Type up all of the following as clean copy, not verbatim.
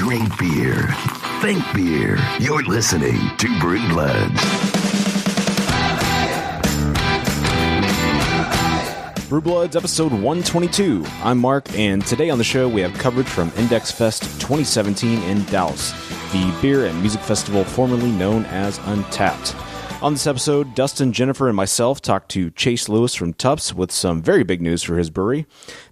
Drink beer. Think beer. You're listening to Brew Bloods. Brew Bloods, episode 122. I'm Mark, and today on the show we have coverage from Index Fest 2017 in Dallas, the beer and music festival formerly known as Untapped. On this episode, Dustin, Jennifer, and myself talked to Chase Lewis from Tupps with some very big news for his brewery.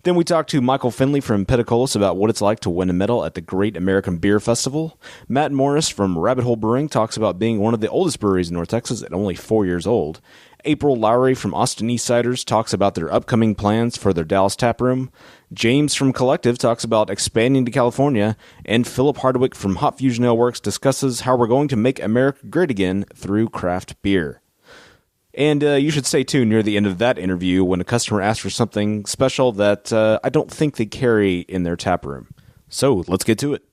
Then we talked to Michael Finley from Petacolis about what it's like to win a medal at the Great American Beer Festival. Matt Morris from Rabbit Hole Brewing talks about being one of the oldest breweries in North Texas at only 4 years old. April Lowry from Austin East Ciders talks about their upcoming plans for their Dallas tap room. James from Collective talks about expanding to California. And Philip Hardwick from Hot Fusion Ale Works discusses how we're going to make America great again through craft beer. And you should stay tuned near the end of that interview when a customer asks for something special that I don't think they carry in their tap room. So let's get to it.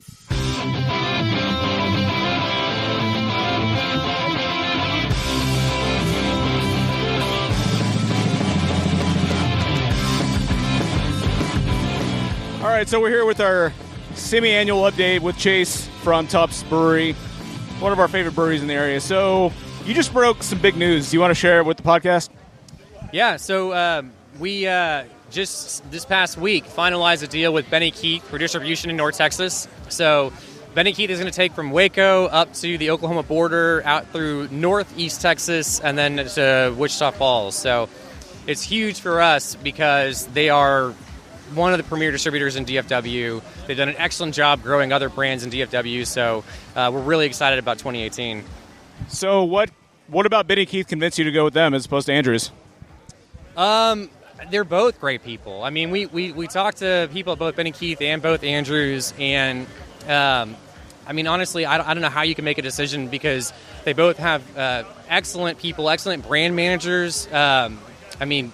All right, so we're here with our semi-annual update with Chase from Tupps Brewery, one of our favorite breweries in the area. So you just broke some big news. Do you want to share it with the podcast? Yeah, so we just this past week finalized a deal with Benny Keith for distribution in North Texas. So Benny Keith is going to take from Waco up to the Oklahoma border, out through northeast Texas, and then to Wichita Falls. So it's huge for us because they are one of the premier distributors in DFW. They've done an excellent job growing other brands in DFW, so we're really excited about 2018. So what about Benny Keith convinced you to go with them as opposed to Andrews? They're both great people. I mean, we talked to people at both Benny Keith and both Andrews, and I mean, honestly, I don't know how you can make a decision because they both have excellent people, excellent brand managers. I mean,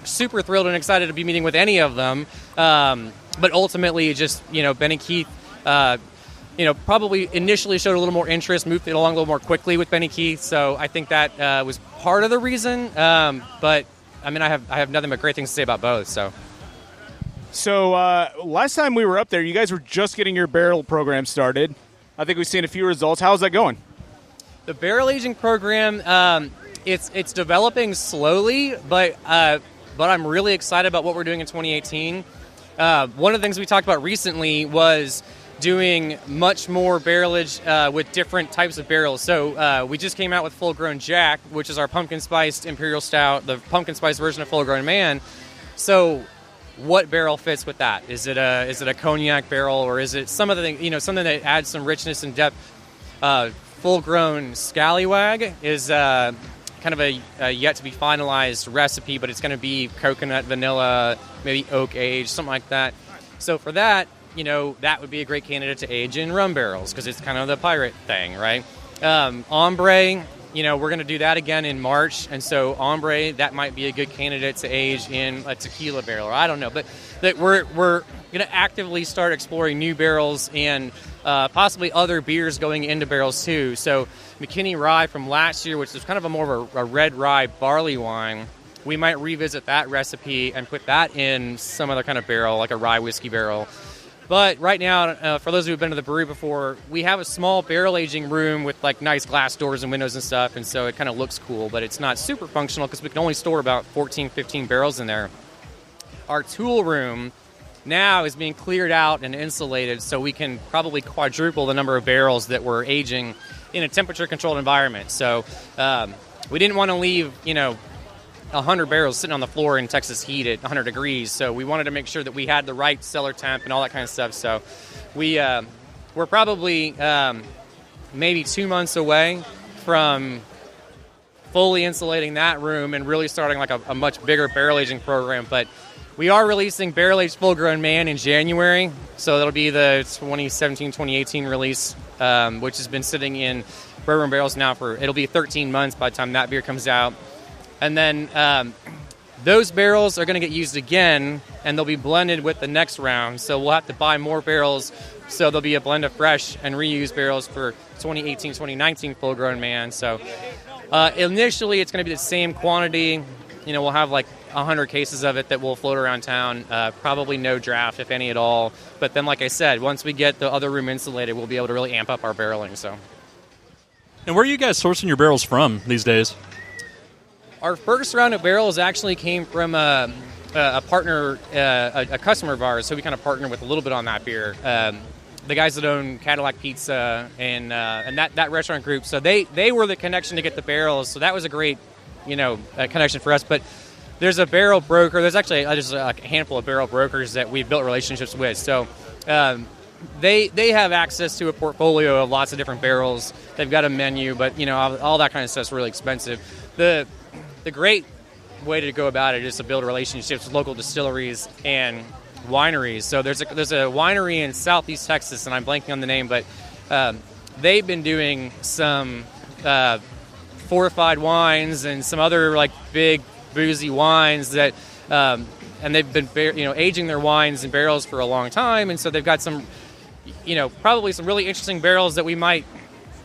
super thrilled and excited to be meeting with any of them. But ultimately, just, Benny Keith, probably initially showed a little more interest, moved it along a little more quickly with Benny Keith. So I think that was part of the reason. But I mean, I have nothing but great things to say about both. So last time we were up there, you guys were just getting your barrel program started. I think we've seen a few results. How's that going? The barrel aging program, it's developing slowly, but I'm really excited about what we're doing in 2018. One of the things we talked about recently was doing much more barrelage with different types of barrels. So we just came out with Full Grown Jack, which is our pumpkin spiced imperial stout, the pumpkin spice version of Full Grown Man. So what barrel fits with that? Is it a cognac barrel, or is it some other thing? Something that adds some richness and depth. Full Grown Scallywag is kind of a yet to be finalized recipe, but it's going to be coconut, vanilla, maybe oak aged, something like that. So for that, that would be a great candidate to age in rum barrels because it's kind of the pirate thing, right? Ombre, we're going to do that again in March, and so Ombre, that might be a good candidate to age in a tequila barrel, or I don't know, but that we're going to actively start exploring new barrels and possibly other beers going into barrels too. So McKinney Rye from last year, which is kind of more of a red rye barley wine, we might revisit that recipe and put that in some other kind of barrel, like a rye whiskey barrel. But right now, for those who have been to the brewery before, we have a small barrel aging room with like nice glass doors and windows and stuff, and so it kind of looks cool, but it's not super functional because we can only store about 14, 15 barrels in there. Our tool room now is being cleared out and insulated, so we can probably quadruple the number of barrels that we're aging in a temperature-controlled environment. So we didn't want to leave, 100 barrels sitting on the floor in Texas heat at 100 degrees. So we wanted to make sure that we had the right cellar temp and all that kind of stuff. So we're probably maybe 2 months away from fully insulating that room and really starting like a much bigger barrel aging program. But we are releasing Barrel Aged Full Grown Man in January. So that'll be the 2017-2018 release, which has been sitting in bourbon barrels now it'll be 13 months by the time that beer comes out. And then those barrels are going to get used again, and they'll be blended with the next round. So we'll have to buy more barrels. So there'll be a blend of fresh and reused barrels for 2018-2019 Full Grown Man. So initially, it's going to be the same quantity. We'll have like 100 cases of it that will float around town. Probably no draft, if any at all. But then, like I said, once we get the other room insulated, we'll be able to really amp up our barreling. So. And where are you guys sourcing your barrels from these days? Our first round of barrels actually came from a partner, a customer of ours, so we kind of partnered with a little bit on that beer. The guys that own Cadillac Pizza and that restaurant group, so they were the connection to get the barrels. So that was a great, connection for us. But there's a barrel broker. There's actually just a handful of barrel brokers that we've built relationships with. So they have access to a portfolio of lots of different barrels. They've got a menu, but all that kind of stuff's really expensive. The great way to go about it is to build relationships with local distilleries and wineries. So there's a winery in Southeast Texas, and I'm blanking on the name, but they've been doing some fortified wines and some other like big boozy wines that, and they've been aging their wines in barrels for a long time, and so they've got some, probably some really interesting barrels that we might,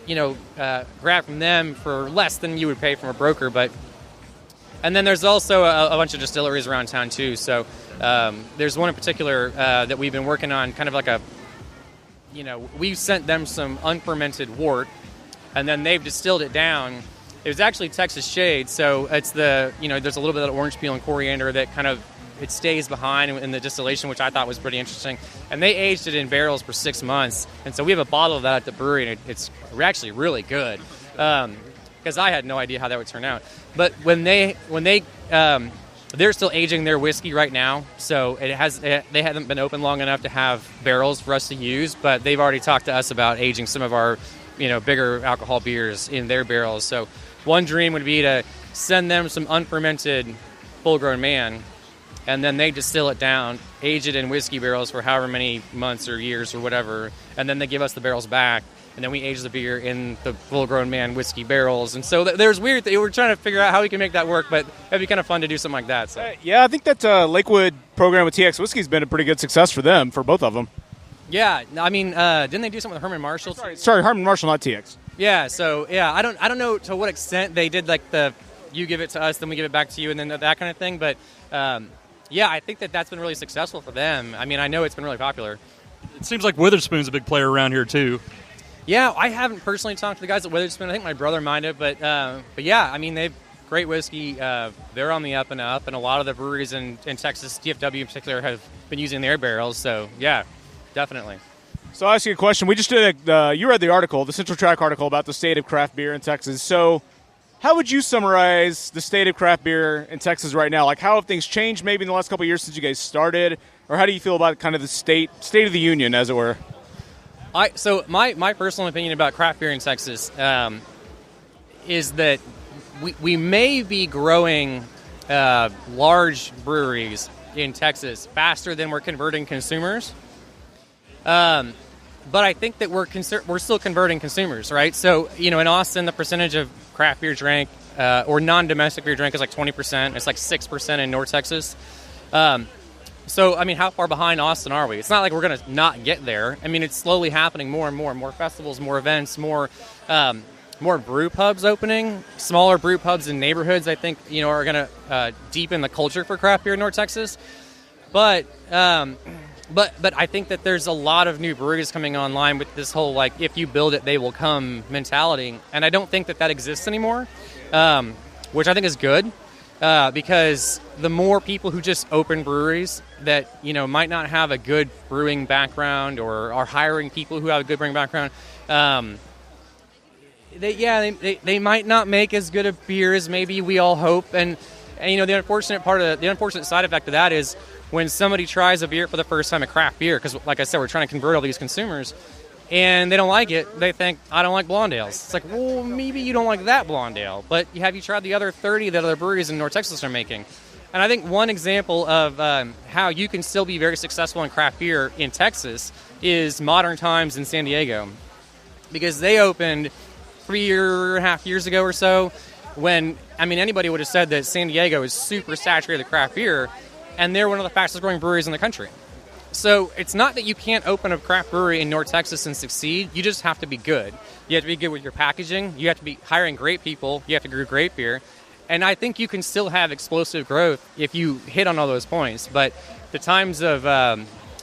grab from them for less than you would pay from a broker, but. And then there's also a bunch of distilleries around town, too. So there's one in particular that we've been working on, kind of like we sent them some unfermented wort, and then they've distilled it down. It was actually Texas Shade, so it's there's a little bit of orange peel and coriander that kind of, it stays behind in the distillation, which I thought was pretty interesting. And they aged it in barrels for 6 months. And so we have a bottle of that at the brewery, and it's actually really good. Because I had no idea how that would turn out. But when they're still aging their whiskey right now, so they haven't been open long enough to have barrels for us to use, but they've already talked to us about aging some of our, bigger alcohol beers in their barrels. So one dream would be to send them some unfermented full-grown man, and then they distill it down, age it in whiskey barrels for however many months or years or whatever, and then they give us the barrels back. And then we age the beer in the full-grown man whiskey barrels. And so there's weird things. We're trying to figure out how we can make that work, but it'd be kind of fun to do something like that. So. Yeah, I think that Lakewood program with TX Whiskey has been a pretty good success for them, for both of them. Yeah, I mean, didn't they do something with Herman Marshall? Sorry, Herman Marshall, not TX. Yeah, so, I don't know to what extent they did, like, you give it to us, then we give it back to you, and then that kind of thing. But, I think that's been really successful for them. I mean, I know it's been really popular. It seems like Witherspoon's a big player around here, too. Yeah, I haven't personally talked to the guys at Witherspoon. I think my brother might have, but yeah, I mean, they've great whiskey. They're on the up and up, and a lot of the breweries in Texas, DFW in particular, have been using their barrels. So yeah, definitely. So I'll ask you a question. We just did you read the article, the Central Track article about the state of craft beer in Texas. So how would you summarize the state of craft beer in Texas right now? Like, how have things changed maybe in the last couple of years since you guys started, or how do you feel about kind of the state of the union, as it were? So my personal opinion about craft beer in Texas is that we may be growing large breweries in Texas faster than we're converting consumers. But I think that we're still converting consumers, right? So, in Austin, the percentage of craft beer drank or non-domestic beer drank is like 20%. It's like 6% in North Texas. So, I mean, how far behind Austin are we? It's not like we're going to not get there. I mean, it's slowly happening more and more. More festivals, more events, more brew pubs opening. Smaller brew pubs in neighborhoods, I think, are going to deepen the culture for craft beer in North Texas. But I think that there's a lot of new breweries coming online with this whole, like, if you build it, they will come mentality. And I don't think that exists anymore, which I think is good. Because the more people who just open breweries that, might not have a good brewing background or are hiring people who have a good brewing background, they might not make as good a beer as maybe we all hope. And the unfortunate side effect of that is when somebody tries a beer for the first time, a craft beer, because like I said, we're trying to convert all these consumers, and they don't like it, they think, I don't like blonde ales. It's like, well, maybe you don't like that blonde ale, but have you tried the other 30 that other breweries in North Texas are making? And I think one example of how you can still be very successful in craft beer in Texas is Modern Times in San Diego, because they opened 3.5 years ago or so when, anybody would have said that San Diego is super saturated with craft beer, and they're one of the fastest growing breweries in the country. So it's not that you can't open a craft brewery in North Texas and succeed. You just have to be good. You have to be good with your packaging. You have to be hiring great people. You have to brew great beer. And I think you can still have explosive growth if you hit on all those points. But the times of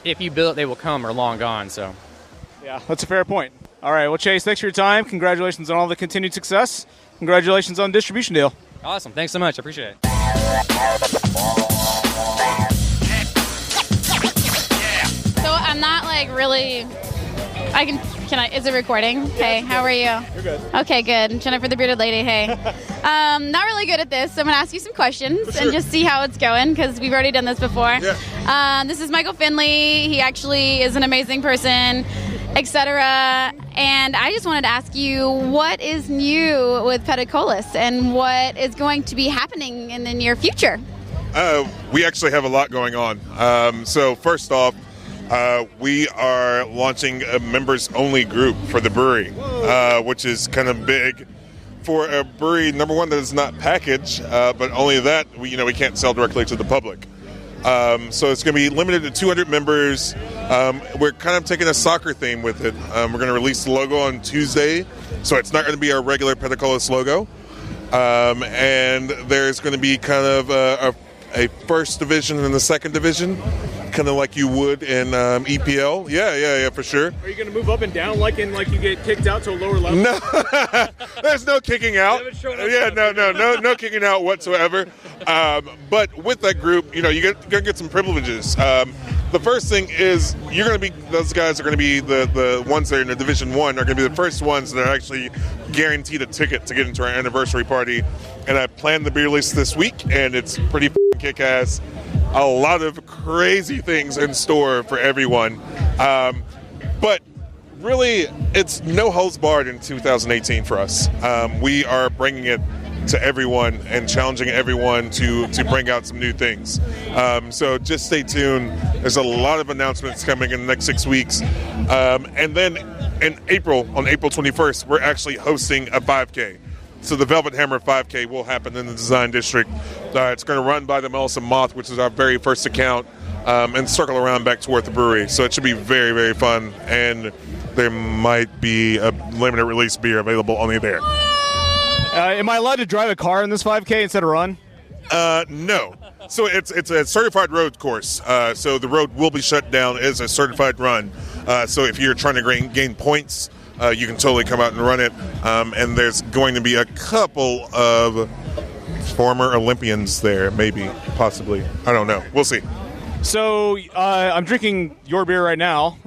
if you build it, they will come are long gone. So, yeah, that's a fair point. All right, well, Chase, thanks for your time. Congratulations on all the continued success. Congratulations on the distribution deal. Awesome. Thanks so much. I appreciate it. So I'm not like really. Is it recording? Hey, how are you? You're good. Okay, good. Jennifer the bearded lady. Hey. Not really good at this, so I'm gonna ask you some questions and just see how it's going because we've already done this before. Yeah. This is Michael Finley. He actually is an amazing person, etc. And I just wanted to ask you, what is new with Pedicolis and what is going to be happening in the near future? We actually have a lot going on. So first off, we are launching a members-only group for the brewery, which is kind of big for a brewery. Number one, that is not packaged, but only that we can't sell directly to the public. So it's going to be limited to 200 members. We're kind of taking a soccer theme with it. We're going to release the logo on Tuesday, so it's not going to be our regular Pedicolis logo. And there's going to be kind of a first division and a second division, kind of like you would in EPL. Yeah, for sure. Are you going to move up and down like you get kicked out to a lower level? No, there's no kicking out. Yeah, no kicking out whatsoever. But with that group, you're gonna get some privileges. The first thing is those guys are gonna be the ones that are in the Division 1 are gonna be the first ones that are actually guaranteed a ticket to get into our anniversary party. And I planned the beer release this week, and it's pretty kick-ass. A lot of crazy things in store for everyone. But really, it's no holds barred in 2018 for us. We are bringing it to everyone and challenging everyone to bring out some new things. So just stay tuned. There's a lot of announcements coming in the next 6 weeks. And then in April, on April 21st, we're actually hosting a 5K. So the Velvet Hammer 5K will happen in the Design District. It's going to run by the Melissa Moth, which is our very first account, and circle around back toward the brewery. So it should be very, very fun. And there might be a limited release beer available only there. Am I allowed to drive a car in this 5K instead of run? No. So it's a certified road course. So the road will be shut down as a certified run. So if you're trying to gain points, you can totally come out and run it. And there's going to be a couple of former Olympians there, maybe, possibly. I don't know. We'll see. So I'm drinking your beer right now.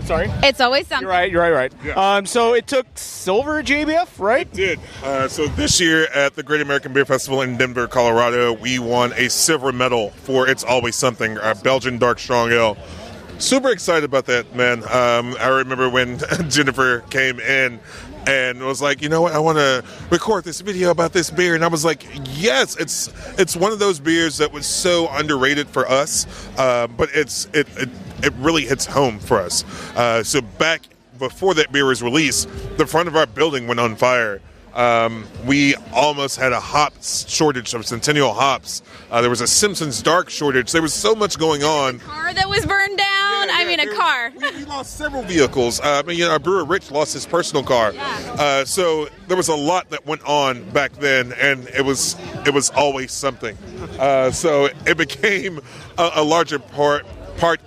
Sorry? It's always something. You're right. Yeah. So it took silver at JBF, right? It did. So this year at the Great American Beer Festival in Denver, Colorado, we won a silver medal for It's Always Something, our Belgian Dark Strong Ale. Super excited about that, man. I remember when Jennifer came in and was like, you know what, I want to record this video about this beer. And I was like, yes, it's one of those beers that was so underrated for us, but it really hits home for us. So back before that beer was released, the front of our building went on fire. We almost had a hops shortage of Centennial hops. There was a Simpsons Dark shortage. There was so much going on. A car that was burned down. A car. We lost several vehicles. Our brewer Rich lost his personal car. Yeah. So there was a lot that went on back then, and it was always something. So it became a larger part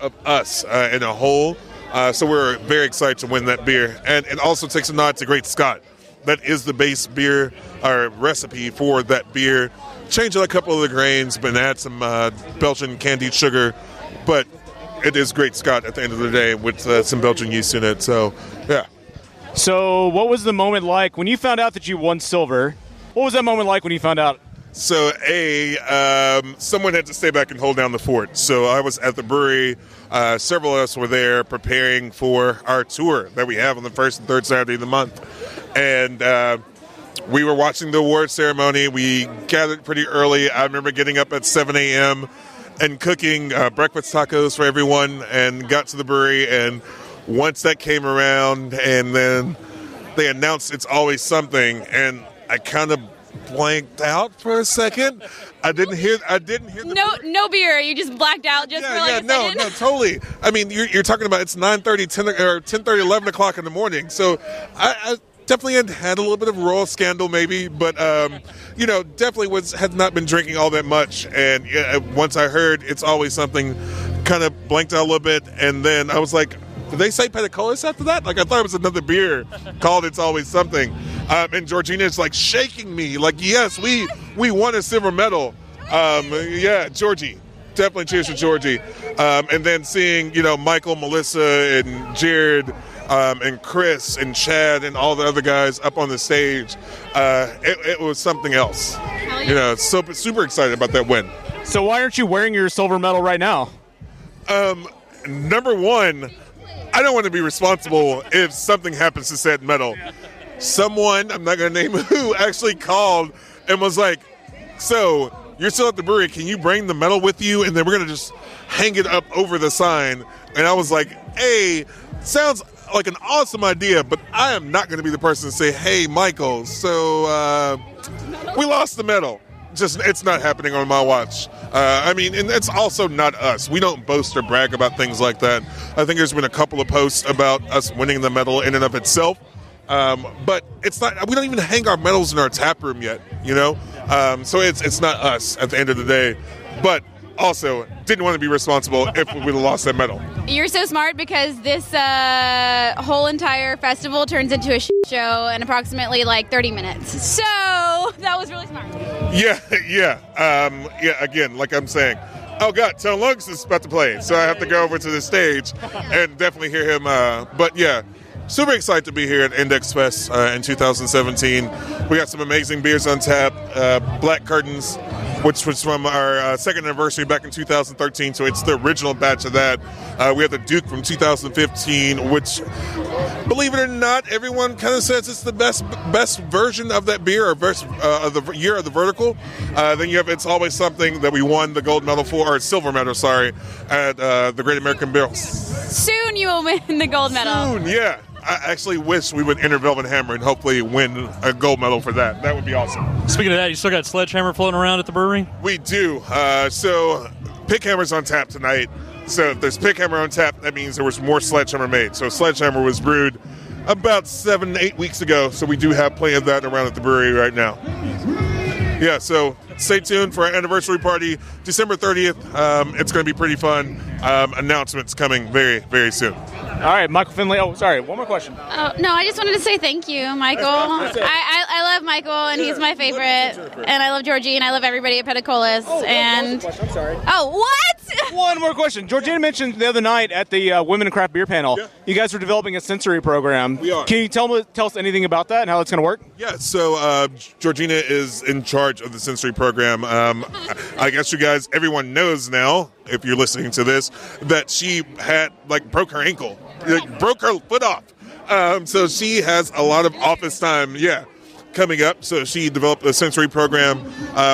of us in a whole. So we're very excited to win that beer, and it also takes a nod to Great Scott. That is the base beer or recipe for that beer. Changed a couple of the grains, but add some Belgian candied sugar. But it is Great Scott at the end of the day with some Belgian yeast in it. So, yeah. So what was the moment like when you found out that you won silver? What was that moment like when you found out? So, someone had to stay back and hold down the fort. So I was at the brewery. Several of us were there preparing for our tour that we have on the first and third Saturday of the month. And we were watching the award ceremony. We gathered pretty early. I remember getting up at 7 a.m. and cooking breakfast tacos for everyone and got to the brewery. And once that came around and then they announced It's Always Something, and I kind of blanked out for a second. I didn't hear the No beer. You just blacked out just for like a second. No, totally. I mean, you're talking about it's 9:30, 10 or 10:30, 11 o'clock in the morning. So I definitely had a little bit of royal scandal maybe, but definitely had not been drinking all that much. And once I heard It's Always Something, kind of blanked out a little bit, and then I was like, did they say Petacolis after that? Like, I thought it was another beer called It's Always Something. And Georgina's like shaking me, like, yes, we won a silver medal. Georgie. Definitely cheers to Georgie. And then seeing, Michael, Melissa, and Jared, and Chris, and Chad, and all the other guys up on the stage, it was something else. Super excited about that win. So why aren't you wearing your silver medal right now? Number one, I don't want to be responsible if something happens to said medal. Someone, I'm not going to name who, actually called and was like, so you're still at the brewery, can you bring the medal with you? And then we're going to just hang it up over the sign. And I was like, hey, sounds like an awesome idea, but I am not going to be the person to say, hey, Michael, so we lost the medal. Just, it's not happening on my watch. And it's also not us. We don't boast or brag about things like that. I think there's been a couple of posts about us winning the medal in and of itself. But it's not, we don't even hang our medals in our tap room yet, So it's not us at the end of the day. But also, didn't want to be responsible if we would have lost that medal. You're so smart because this whole entire festival turns into a show in approximately 30 minutes. So that was really smart. Yeah. Again, like I'm saying, oh God, Tone Lungs is about to play, so I have to go over to the stage and definitely hear him. But yeah, super excited to be here at Index Fest in 2017. We got some amazing beers on tap. Black Curtains, which was from our second anniversary back in 2013, so it's the original batch of that. We have the Duke from 2015, which, believe it or not, everyone kind of says it's the best version of that beer, or best of the year of the vertical. Then you have It's Always Something that we won the gold medal for, or silver medal, sorry, at the Great American Barrel. Soon you will win the gold medal. Soon, yeah. I actually wish we would enter Velvet Hammer and hopefully win a gold medal for that. That would be awesome. Speaking of that, you still got Sledgehammer floating around at the brewery? We do. So Pickhammer's on tap tonight. So if there's Pickhammer on tap, that means there was more Sledgehammer made. So Sledgehammer was brewed about 7-8 weeks ago. So we do have plenty of that around at the brewery right now. Yeah, so stay tuned for our anniversary party, December 30th. It's going to be pretty fun. Announcements coming very, very soon. All right, Michael Finley. Oh, sorry, one more question. Oh, no, I just wanted to say thank you, Michael. I love Michael, and he's my favorite. And I love Georgie, and I love everybody at Petacolis. I'm sorry. Oh, what? One more question. Georgina mentioned the other night at the Women in Craft Beer panel, you guys are developing a sensory program. We are. Can you tell us anything about that and how it's going to work? Yeah, so Georgina is in charge of the sensory program. I guess you guys, everyone knows now, if you're listening to this, that she had, broke her ankle. Broke her foot off. So she has a lot of office time, coming up. So she developed a sensory program.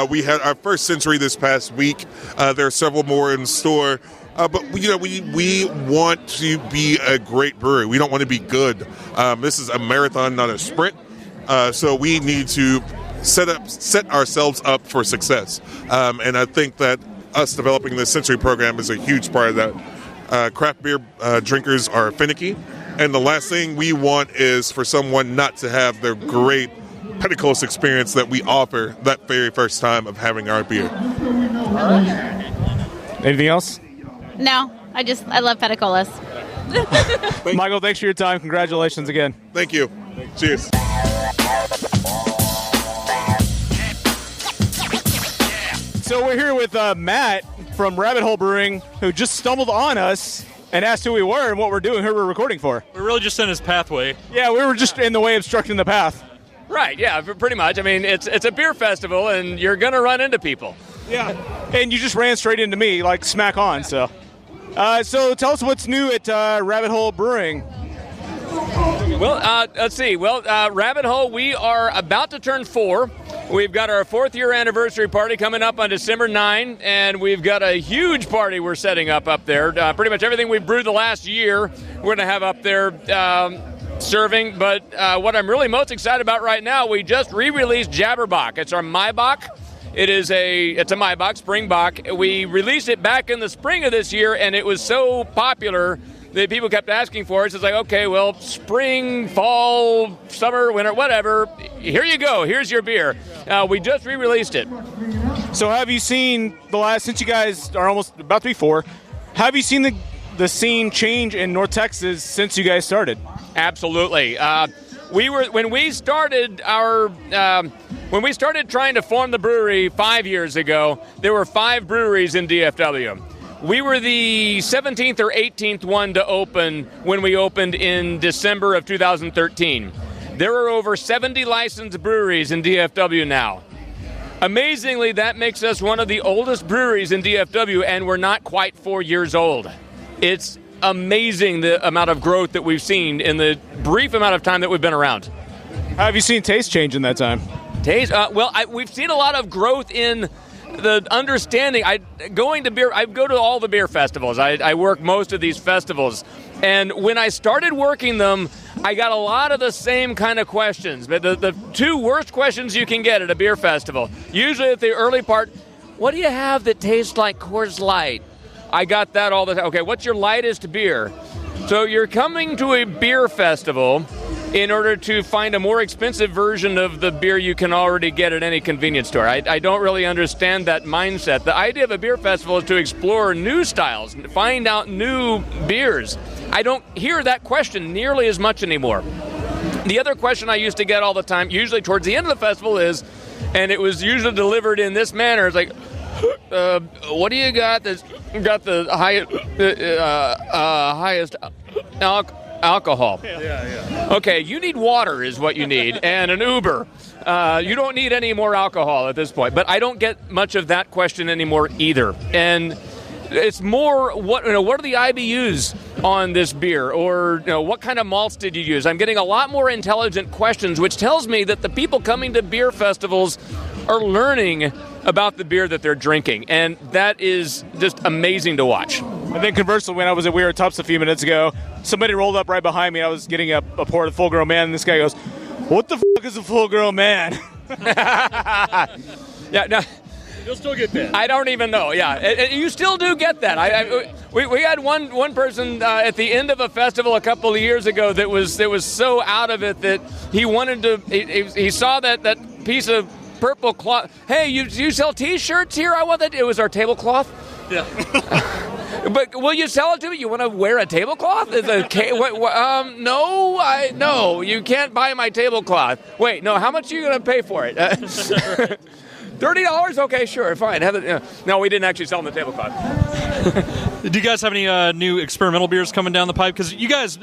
We had our first sensory this past week. There are several more in store. But we want to be a great brewery. We don't want to be good. This is a marathon, not a sprint. So we need to set ourselves up for success. And I think that us developing this sensory program is a huge part of that. Craft beer drinkers are finicky, and the last thing we want is for someone not to have their great Petacolis experience that we offer that very first time of having our beer. Anything else? No, I love Petacolis. Michael, thanks for your time. Congratulations again. Thank you. Cheers. So we're here with Matt from Rabbit Hole Brewing, who just stumbled on us and asked who we were and what we're doing, who we're recording for. We're really just in his pathway. Yeah, we were just in the way obstructing the path. Right, yeah, pretty much. I mean, it's a beer festival, and you're going to run into people. Yeah, and you just ran straight into me, smack on, so. So tell us what's new at Rabbit Hole Brewing. Well, let's see. Well, Rabbit Hole, we are about to turn 4. We've got our 4th year anniversary party coming up on December 9, and we've got a huge party we're setting up there. Pretty much everything we've brewed the last year, we're going to have up there serving. But what I'm really most excited about right now, we just re-released Jabberbock. It's our Maibach. It's a Maibach, Spring Bock. We released it back in the spring of this year, and it was so popular that people kept asking for. It's like, okay, well, spring, fall, summer, winter, whatever. Here you go. Here's your beer. We just re-released it. So have you seen since you guys are almost about to be 4, have you seen the scene change in North Texas since you guys started? Absolutely. When we started trying to form the brewery 5 years ago, there were 5 breweries in DFW. We were the 17th or 18th one to open when we opened in December of 2013. There are over 70 licensed breweries in DFW now. Amazingly, that makes us one of the oldest breweries in DFW, and we're not quite 4 years old. It's amazing the amount of growth that we've seen in the brief amount of time that we've been around. How have you seen taste change in that time? Taste? We've seen a lot of growth in the understanding. I go to all the beer festivals. I work most of these festivals. And when I started working them, I got a lot of the same kind of questions. But the 2 worst questions you can get at a beer festival, usually at the early part, what do you have that tastes like Coors Light? I got that all the time. Okay, what's your lightest beer? So you're coming to a beer festival in order to find a more expensive version of the beer you can already get at any convenience store. I don't really understand that mindset. The idea of a beer festival is to explore new styles, find out new beers. I don't hear that question nearly as much anymore. The other question I used to get all the time, usually towards the end of the festival is, and it was usually delivered in this manner, it's like, what do you got that's got the highest alcohol? Yeah. Okay, you need water is what you need, and an Uber. You don't need any more alcohol at this point. But I don't get much of that question anymore either. And it's more what are the IBUs on this beer, or what kind of malts did you use? I'm getting a lot more intelligent questions, which tells me that the people coming to beer festivals are learning about the beer that they're drinking, and that is just amazing to watch. And then conversely, when I was at We Are Tups a few minutes ago, somebody rolled up right behind me. I was getting a pour of the full-grown man, and this guy goes, "What the f*** is a full-grown man?" Yeah, no. You'll still get that. I don't even know. Yeah, you still do get that. We had one person at the end of a festival a couple of years ago that was so out of it that he wanted to. He saw that piece of purple cloth. Hey, you sell T-shirts here? I want that. It was our tablecloth. Yeah. But will you sell it to me? You want to wear a tablecloth? No, you can't buy my tablecloth. Wait, no, how much are you going to pay for it? $30? Okay, sure, fine. No, we didn't actually sell them the tablecloth. Do you guys have any new experimental beers coming down the pipe? Because you guys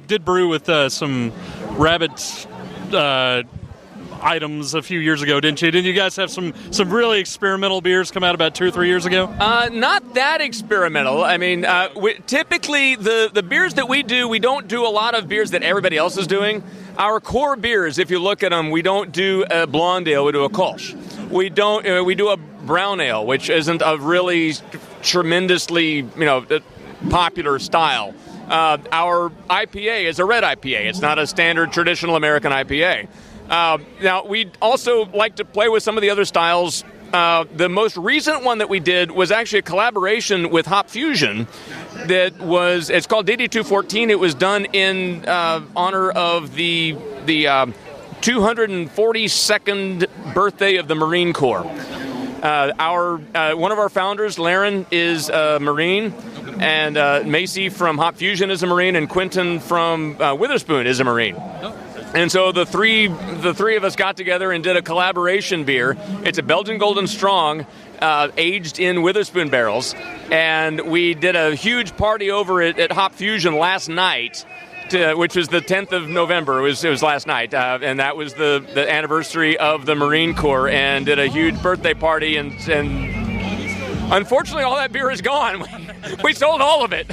did brew with some rabbit items a few years ago, didn't you? Didn't you guys have some really experimental beers come out about 2 or 3 years ago? Not that experimental. I mean, typically the beers that we don't do a lot of beers that everybody else is doing. Our core beers, if you look at them, we don't do a blonde ale, we do a Kolsch. We do a brown ale, which isn't a really tremendously, popular style. Our IPA is a red IPA. It's not a standard traditional American IPA. Now, we also like to play with some of the other styles. The most recent one that we did was actually a collaboration with Hop Fusion. It's called DD214. It was done in honor of the 242nd birthday of the Marine Corps. One of our founders, Laren, is a Marine, and Macy from Hop Fusion is a Marine, and Quentin from Witherspoon is a Marine. And so the three of us got together and did a collaboration beer. It's a Belgian Golden Strong, aged in Witherspoon barrels, and we did a huge party over at Hop Fusion last night, which was the 10th of November. It was last night, and that was the anniversary of the Marine Corps, and did a huge birthday party, and unfortunately all that beer is gone. We sold all of it.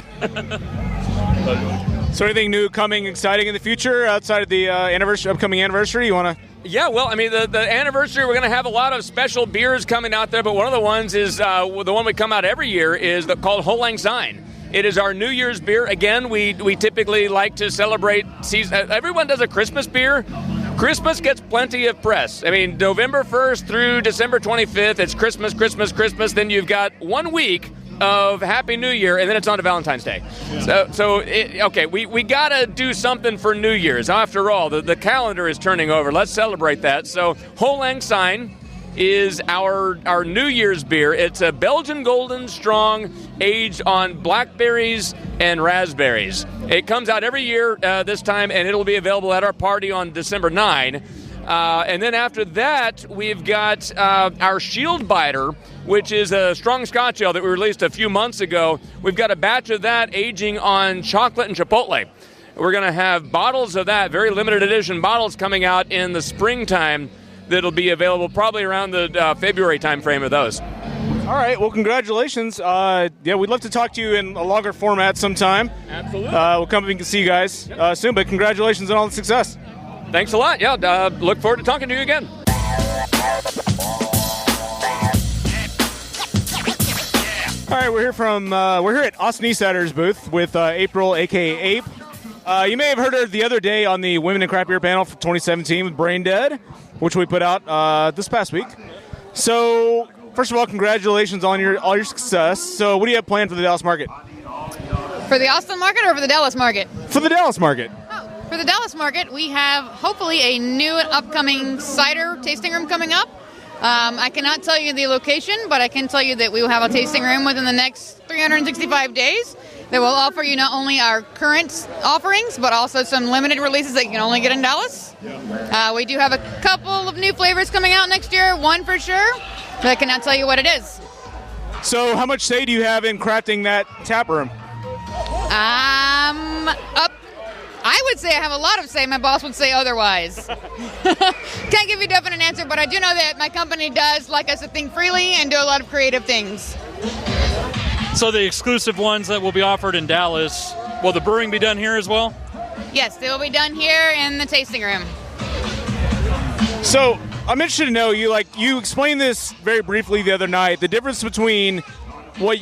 So anything new coming exciting in the future outside of the upcoming anniversary you want to? Yeah, well, I mean, the anniversary, we're going to have a lot of special beers coming out there, but one of the ones is the one we come out every year is called Ho Lang Syne. It is our New Year's beer. Again, we typically like to celebrate season. Everyone does a Christmas beer. Christmas gets plenty of press. I mean, November 1st through December 25th, it's Christmas, Christmas, Christmas. Then you've got 1 week of Happy New Year, and then it's on to Valentine's Day. Okay, we got to do something for New Year's. After all, the calendar is turning over. Let's celebrate that. So Ho Lang Syne is our New Year's beer. It's a Belgian Golden Strong aged on blackberries and raspberries. It comes out every year this time, and it'll be available at our party on December 9. And then after that, we've got our Shield Biter, which is a strong Scotch ale that we released a few months ago. We've got a batch of that aging on chocolate and chipotle. We're going to have bottles of that, very limited edition bottles, coming out in the springtime that'll be available probably around the February timeframe of those. All right. Well, congratulations. We'd love to talk to you in a longer format sometime. Absolutely. We'll come and see you guys soon, but congratulations on all the success. Thanks a lot. Yeah, look forward to talking to you again. All right, we're here at Austin Eastsider's booth with April, aka Ape. You may have heard her the other day on the Women in Craft Beer panel for 2017 with Brain Dead, which we put out this past week. So, first of all, congratulations on all your success. So, what do you have planned for the Dallas market? For the Austin market or for the Dallas market? For the Dallas market. For the Dallas market, we have hopefully a new and upcoming cider tasting room coming up. I cannot tell you the location, but I can tell you that we will have a tasting room within the next 365 days that will offer you not only our current offerings, but also some limited releases that you can only get in Dallas. We do have a couple of new flavors coming out next year, one for sure, but I cannot tell you what it is. So how much say do you have in crafting that tap room? I would say I have a lot of say. My boss would say otherwise. Can't give you a definite answer, but I do know that my company does like us to think freely and do a lot of creative things. So the exclusive ones that will be offered in Dallas, will the brewing be done here as well? Yes, they will be done here in the tasting room. So I'm interested to know, you explained this very briefly the other night, the difference between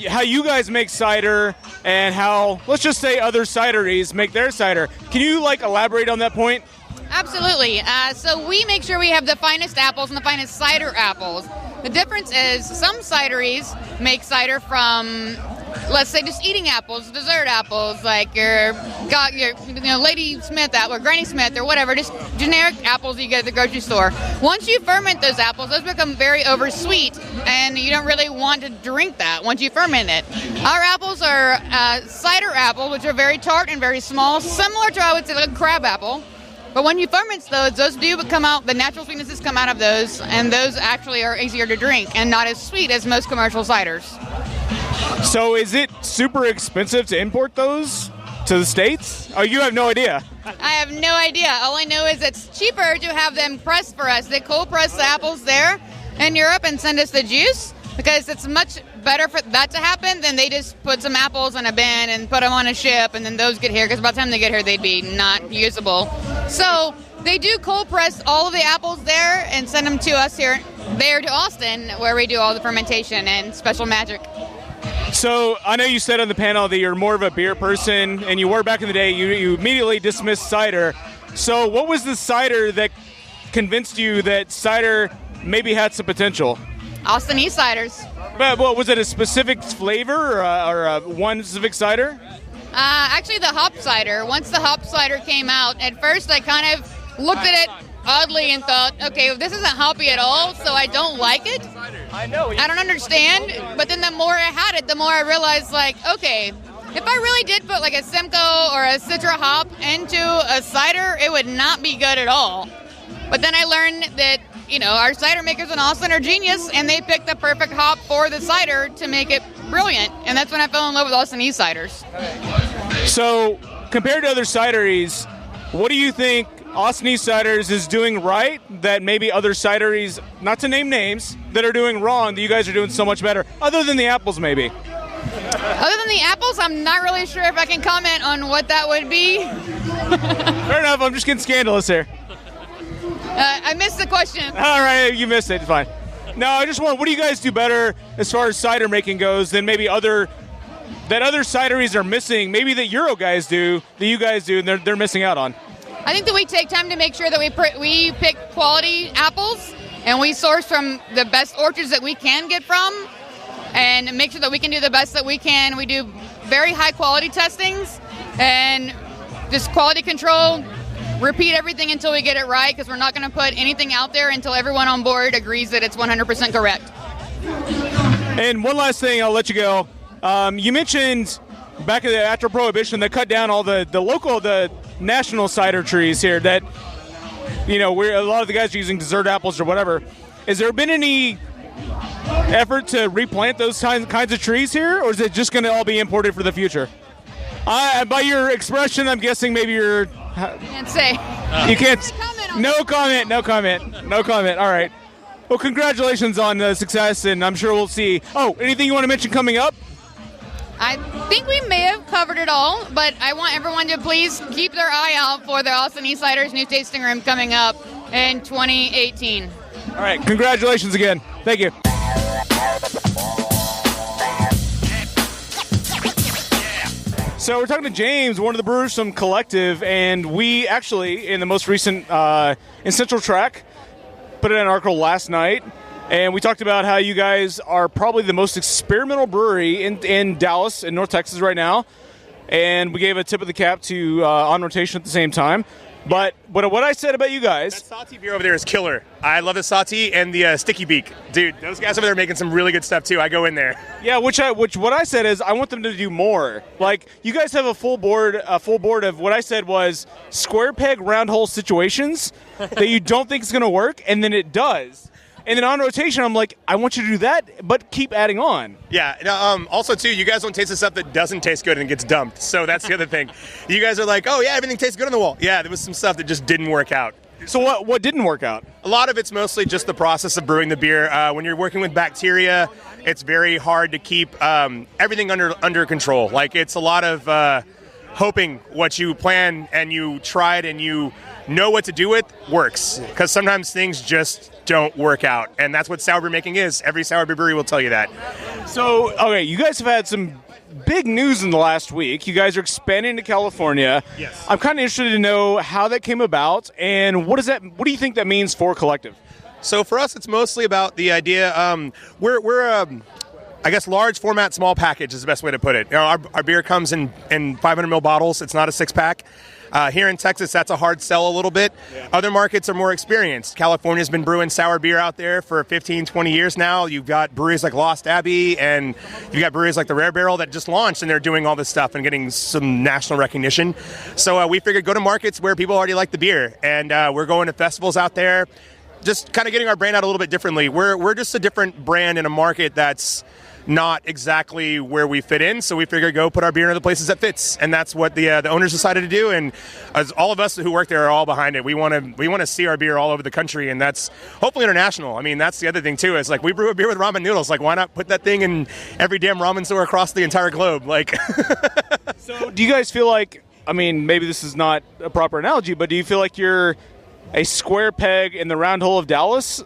how you guys make cider and how, let's just say, other cideries make their cider. Can you elaborate on that point? Absolutely. So we make sure we have the finest apples and the finest cider apples. The difference is some cideries make cider from, let's say, just eating apples, dessert apples, like your Lady Smith apple or Granny Smith or whatever, just generic apples you get at the grocery store. Once you ferment those apples, those become very oversweet, and you don't really want to drink that once you ferment it. Our apples are cider apples, which are very tart and very small, similar to, I would say, like a crab apple. But when you ferment those do come out, the natural sweetnesses come out of those, and those actually are easier to drink and not as sweet as most commercial ciders. So is it super expensive to import those to the States? Oh, you have no idea. I have no idea. All I know is it's cheaper to have them pressed for us. They cold press the apples there in Europe and send us the juice, because it's much better for that to happen than they just put some apples in a bin and put them on a ship and then those get here, because by the time they get here they'd be not usable. So they do cold press all of the apples there and send them to us there to Austin, where we do all the fermentation and special magic. So I know you said on the panel that you're more of a beer person, and you were back in the day. You immediately dismissed cider. So what was the cider that convinced you that cider maybe had some potential? Austin Eastsiders. But was it a specific flavor or one specific cider? Actually, the hop cider. Once the hop cider came out, at first I kind of looked at it oddly and thought, okay, this isn't hoppy at all, so I don't like it. I don't understand. But then the more I had it, the more I realized, okay, if I really did put a Simcoe or a Citra hop into a cider, it would not be good at all. But then I learned that, our cider makers in Austin are genius, and they picked the perfect hop for the cider to make it brilliant. And that's when I fell in love with Austin East ciders. So, compared to other cideries, what do you think Austin East Ciders is doing right that maybe other cideries, not to name names, that are doing wrong that you guys are doing so much better, other than the apples maybe? Other than the apples, I'm not really sure if I can comment on what that would be. Fair enough, I'm just getting scandalous here. I missed the question. All right, you missed it. It's fine. No, I just what do you guys do better as far as cider making goes than maybe other cideries are missing, maybe that Euro guys do, that you guys do, and they're missing out on? I think that we take time to make sure that we pick quality apples, and we source from the best orchards that we can get from. and make sure that we can do the best that we can. We do very high quality testings and just quality control. Repeat everything until we get it right, because we're not going to put anything out there until everyone on board agrees that it's 100% correct. And one last thing, I'll let you go. You mentioned back after Prohibition, they cut down all the national cider trees here that, a lot of the guys are using dessert apples or whatever. Has there been any effort to replant those kinds of trees here, or is it just going to all be imported for the future? By your expression, I'm guessing maybe you're... Can't say. You can't... No comment. All right. Well, congratulations on the success, and I'm sure we'll see... Oh, anything you want to mention coming up? I think we may have covered it all, but I want everyone to please keep their eye out for the Austin East Cider's new tasting room coming up in 2018. All right. Congratulations again. Thank you. So we're talking to James, one of the brewers from Collective, and we actually, in the most recent, in Central Track, put in an article last night, and we talked about how you guys are probably the most experimental brewery in Dallas, in North Texas right now, and we gave a tip of the cap to On Rotation at the same time. But what I said about you guys... That Sati beer over there is killer. I love the Sati and the Sticky Beak. Dude, those guys over there are making some really good stuff, too. I go in there. Yeah, what I said is I want them to do more. Like, you guys have a full board of what I said was square peg, round hole situations that you don't think is going to work, and then it does. And then On Rotation, I'm like, I want you to do that, but keep adding on. Yeah. Also, too, you guys don't taste the stuff that doesn't taste good and gets dumped. So that's the other thing. You guys are like, oh, yeah, everything tastes good on the wall. Yeah, there was some stuff that just didn't work out. So what didn't work out? A lot of it's mostly just the process of brewing the beer. When you're working with bacteria, it's very hard to keep everything under control. Like, it's a lot of hoping what you plan and you tried and you know what to do with works. Because sometimes things just don't work out. And that's what sour beer making is. Every sour beer brewery will tell you that. So, okay, you guys have had some big news in the last week. You guys are expanding to California. Yes. I'm kind of interested to know how that came about and what do you think that means for Collective? So for us, it's mostly about the idea. We're I guess large format, small package is the best way to put it. Our beer comes in 500 ml bottles. It's not a 6-pack. Here in Texas, that's a hard sell a little bit. Yeah. Other markets are more experienced. California's been brewing sour beer out there for 15, 20 years now. You've got breweries like Lost Abbey, and you've got breweries like the Rare Barrel that just launched, and they're doing all this stuff and getting some national recognition. So we figured go to markets where people already like the beer, and we're going to festivals out there, just kind of getting our brand out a little bit differently. We're just a different brand in a market that's not exactly where we fit in, so we figured go put our beer in other places that fits, and that's what the owners decided to do. And as all of us who work there are all behind it. We want to see our beer all over the country, and that's hopefully international. I mean, that's the other thing too. Is like we brew a beer with ramen noodles. Like, why not put that thing in every damn ramen store across the entire globe? Like, so do you guys feel like? I mean, maybe this is not a proper analogy, but do you feel like you're a square peg in the round hole of Dallas,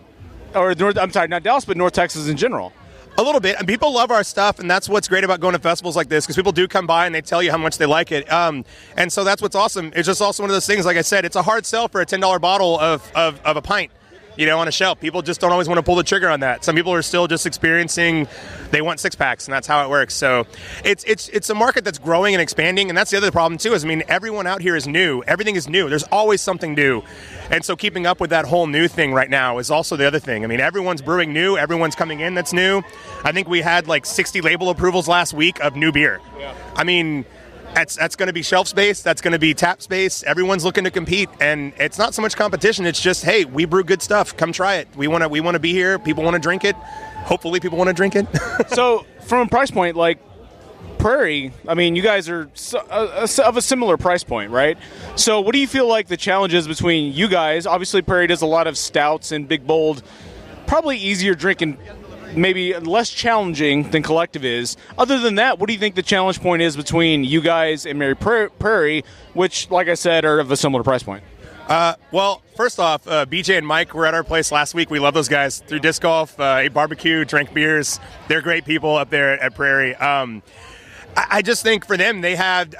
or not Dallas, but North Texas in general? A little bit, and people love our stuff, and that's what's great about going to festivals like this, because people do come by and they tell you how much they like it, and so that's what's awesome. It's just also one of those things, like I said, it's a hard sell for a $10 bottle of a pint, on a shelf. People just don't always want to pull the trigger on that. Some people are still just experiencing, they want 6-packs, and that's how it works. So it's a market that's growing and expanding, and that's the other problem too, is, everyone out here is new. Everything is new. There's always something new. And so keeping up with that whole new thing right now is also the other thing. Everyone's brewing new. Everyone's coming in that's new. I think we had like 60 label approvals last week of new beer. Yeah. That's going to be shelf space. That's going to be tap space. Everyone's looking to compete, and it's not so much competition. It's just, hey, we brew good stuff. Come try it. We want to be here. People want to drink it. Hopefully people want to drink it. So from a price point, like Prairie, you guys are of a similar price point, right? So what do you feel like the challenge is between you guys? Obviously, Prairie does a lot of stouts and big, bold, probably easier drinking, maybe less challenging than Collective is. Other than that, what do you think the challenge point is between you guys and Mary Prairie, which, like I said, are of a similar price point? Well, first off, BJ and Mike were at our place last week. We love those guys. Through disc golf, ate barbecue, drank beers. They're great people up there at Prairie. I just think for them, they had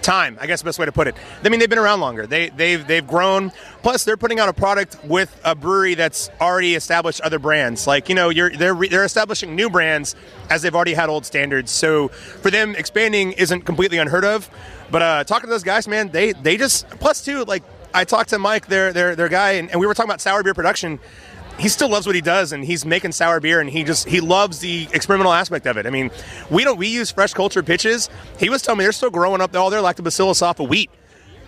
time, I guess the best way to put it. I mean, they've been around longer. They've grown. Plus, they're putting out a product with a brewery that's already established other brands. Like, they're establishing new brands as they've already had old standards. So for them, expanding isn't completely unheard of. But talking to those guys, man, they just, plus too, like, I talked to Mike, their guy, and we were talking about sour beer production. He still loves what he does, and he's making sour beer, and he loves the experimental aspect of it. I mean, we use fresh cultured pitches. He was telling me they're still growing up all their lactobacillus off of wheat.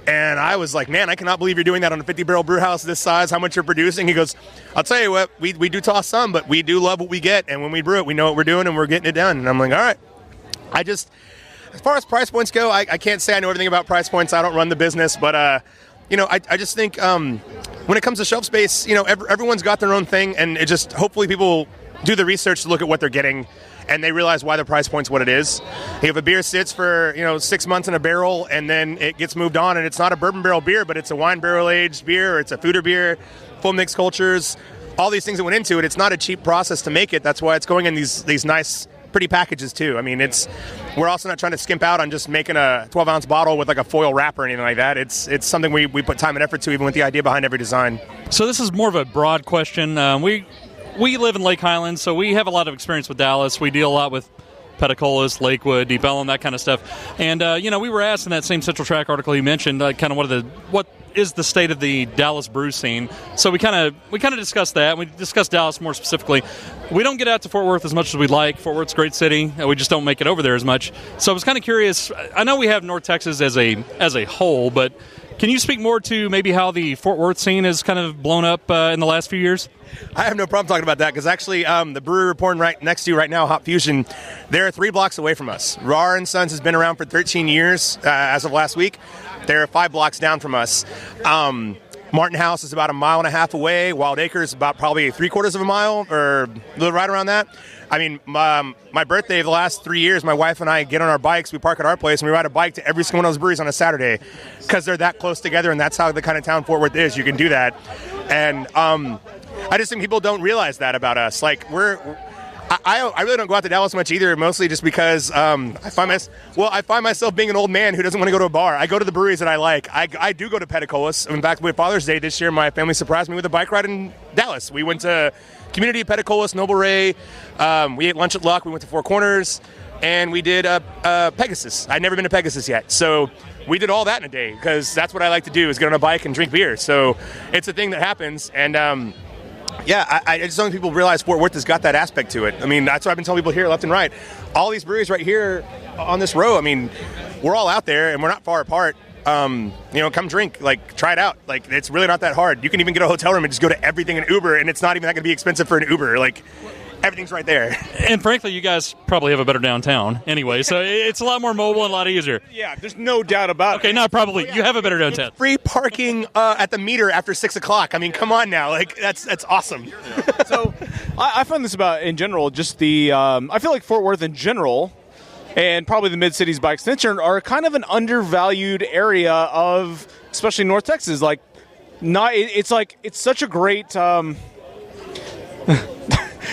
And I was like, man, I cannot believe you're doing that on a 50-barrel brew house this size, how much you're producing. He goes, I'll tell you what, we do toss some, but we do love what we get, and when we brew it, we know what we're doing, and we're getting it done. And I'm like, all right. As far as price points go, I can't say I know everything about price points. I don't run the business, but I just think when it comes to shelf space, everyone's got their own thing, and it just hopefully people do the research to look at what they're getting, and they realize why the price point's what it is. If a beer sits for 6 months in a barrel, and then it gets moved on, and it's not a bourbon barrel beer, but it's a wine barrel aged beer, or it's a foeder beer, full mixed cultures, all these things that went into it. It's not a cheap process to make it. That's why it's going in these nice, pretty packages too. I mean, we're also not trying to skimp out on just making a 12-ounce bottle with like a foil wrapper or anything like that. It's something we put time and effort to, even with the idea behind every design. So this is more of a broad question. We live in Lake Highlands, so we have a lot of experience with Dallas. We deal a lot with Petacolis, Lakewood, Deep Ellum, that kind of stuff. And we were asked in that same Central Track article you mentioned, kind of what is the state of the Dallas brew scene. So we kind of discussed that. We discussed Dallas more specifically. We don't get out to Fort Worth as much as we'd like. Fort Worth's a great city. We just don't make it over there as much. So I was kind of curious. I know we have North Texas as a whole, but can you speak more to maybe how the Fort Worth scene has kind of blown up in the last few years? I have no problem talking about that because actually the brewery reporting right next to you right now, Hop Fusion, they're 3 blocks away from us. Rar & Sons has been around for 13 years as of last week. They're 5 blocks down from us. Martin House is about 1.5 miles away. Wild Acres is about probably 3/4 of a mile or a little right around that. I mean, my birthday the last 3 years, my wife and I get on our bikes, we park at our place, and we ride a bike to every single one of those breweries on a Saturday because they're that close together, and that's how the kind of town Fort Worth is. You can do that. And I just think people don't realize that about us. Like, I really don't go out to Dallas much either, mostly just because I find myself being an old man who doesn't want to go to a bar. I go to the breweries that I like. I do go to Petacolis. In fact, with Father's Day this year, my family surprised me with a bike ride in Dallas. We went to Community at Petacolis, Noble Ray. We ate lunch at Luck. We went to Four Corners, and we did Pegasus. I'd never been to Pegasus yet, so we did all that in a day because that's what I like to do is get on a bike and drink beer. So it's a thing that happens, and I just don't think people realize Fort Worth has got that aspect to it. I mean, that's what I've been telling people here left and right. All these breweries right here on this row, I mean, we're all out there, and we're not far apart. Come drink, like, try it out. Like, it's really not that hard. You can even get a hotel room and just go to everything in Uber, and it's not even that going to be expensive for an Uber. Like, everything's right there. And frankly, you guys probably have a better downtown anyway, so it's a lot more mobile and a lot easier. Yeah, there's no doubt about it. Okay, not probably. You have a better downtown. It's free parking at the meter after 6 o'clock. I mean, come on now. Like, that's awesome. So I find this about, in general, just the I feel like Fort Worth in general, and probably the Mid-Cities by extension, are kind of an undervalued area of, especially North Texas. Like, it's such a great.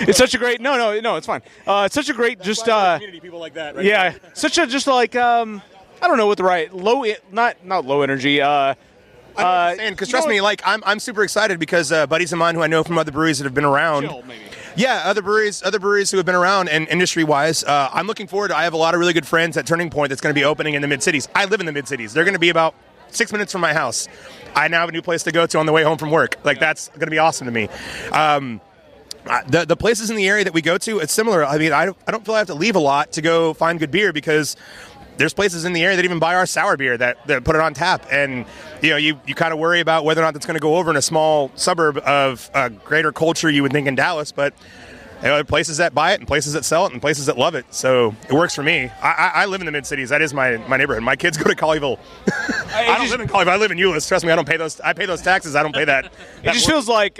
It's such a great. No, it's fine. It's such a great. Just community people like that. Right? Yeah, such a just like I don't know what the right not low energy. Because trust me, like I'm super excited because buddies of mine who I know from other breweries that have been around. Chill, maybe. Yeah, other breweries who have been around and industry-wise. I'm looking forward. I have a lot of really good friends at Turning Point that's going to be opening in the Mid-Cities. I live in the Mid-Cities. They're going to be about 6 minutes from my house. I now have a new place to go to on the way home from work. Like, that's going to be awesome to me. The places in the area that we go to, it's similar. I mean, I don't feel I have to leave a lot to go find good beer because there's places in the area that even buy our sour beer that put it on tap. And, you kind of worry about whether or not that's going to go over in a small suburb of greater culture you would think in Dallas. But there are places that buy it and places that sell it and places that love it. So it works for me. I live in the Mid-Cities. That is my neighborhood. My kids go to Colleyville. I don't live in Colleyville. I live in Euless. Trust me, I don't pay those. I pay those taxes. I don't pay that. It just feels like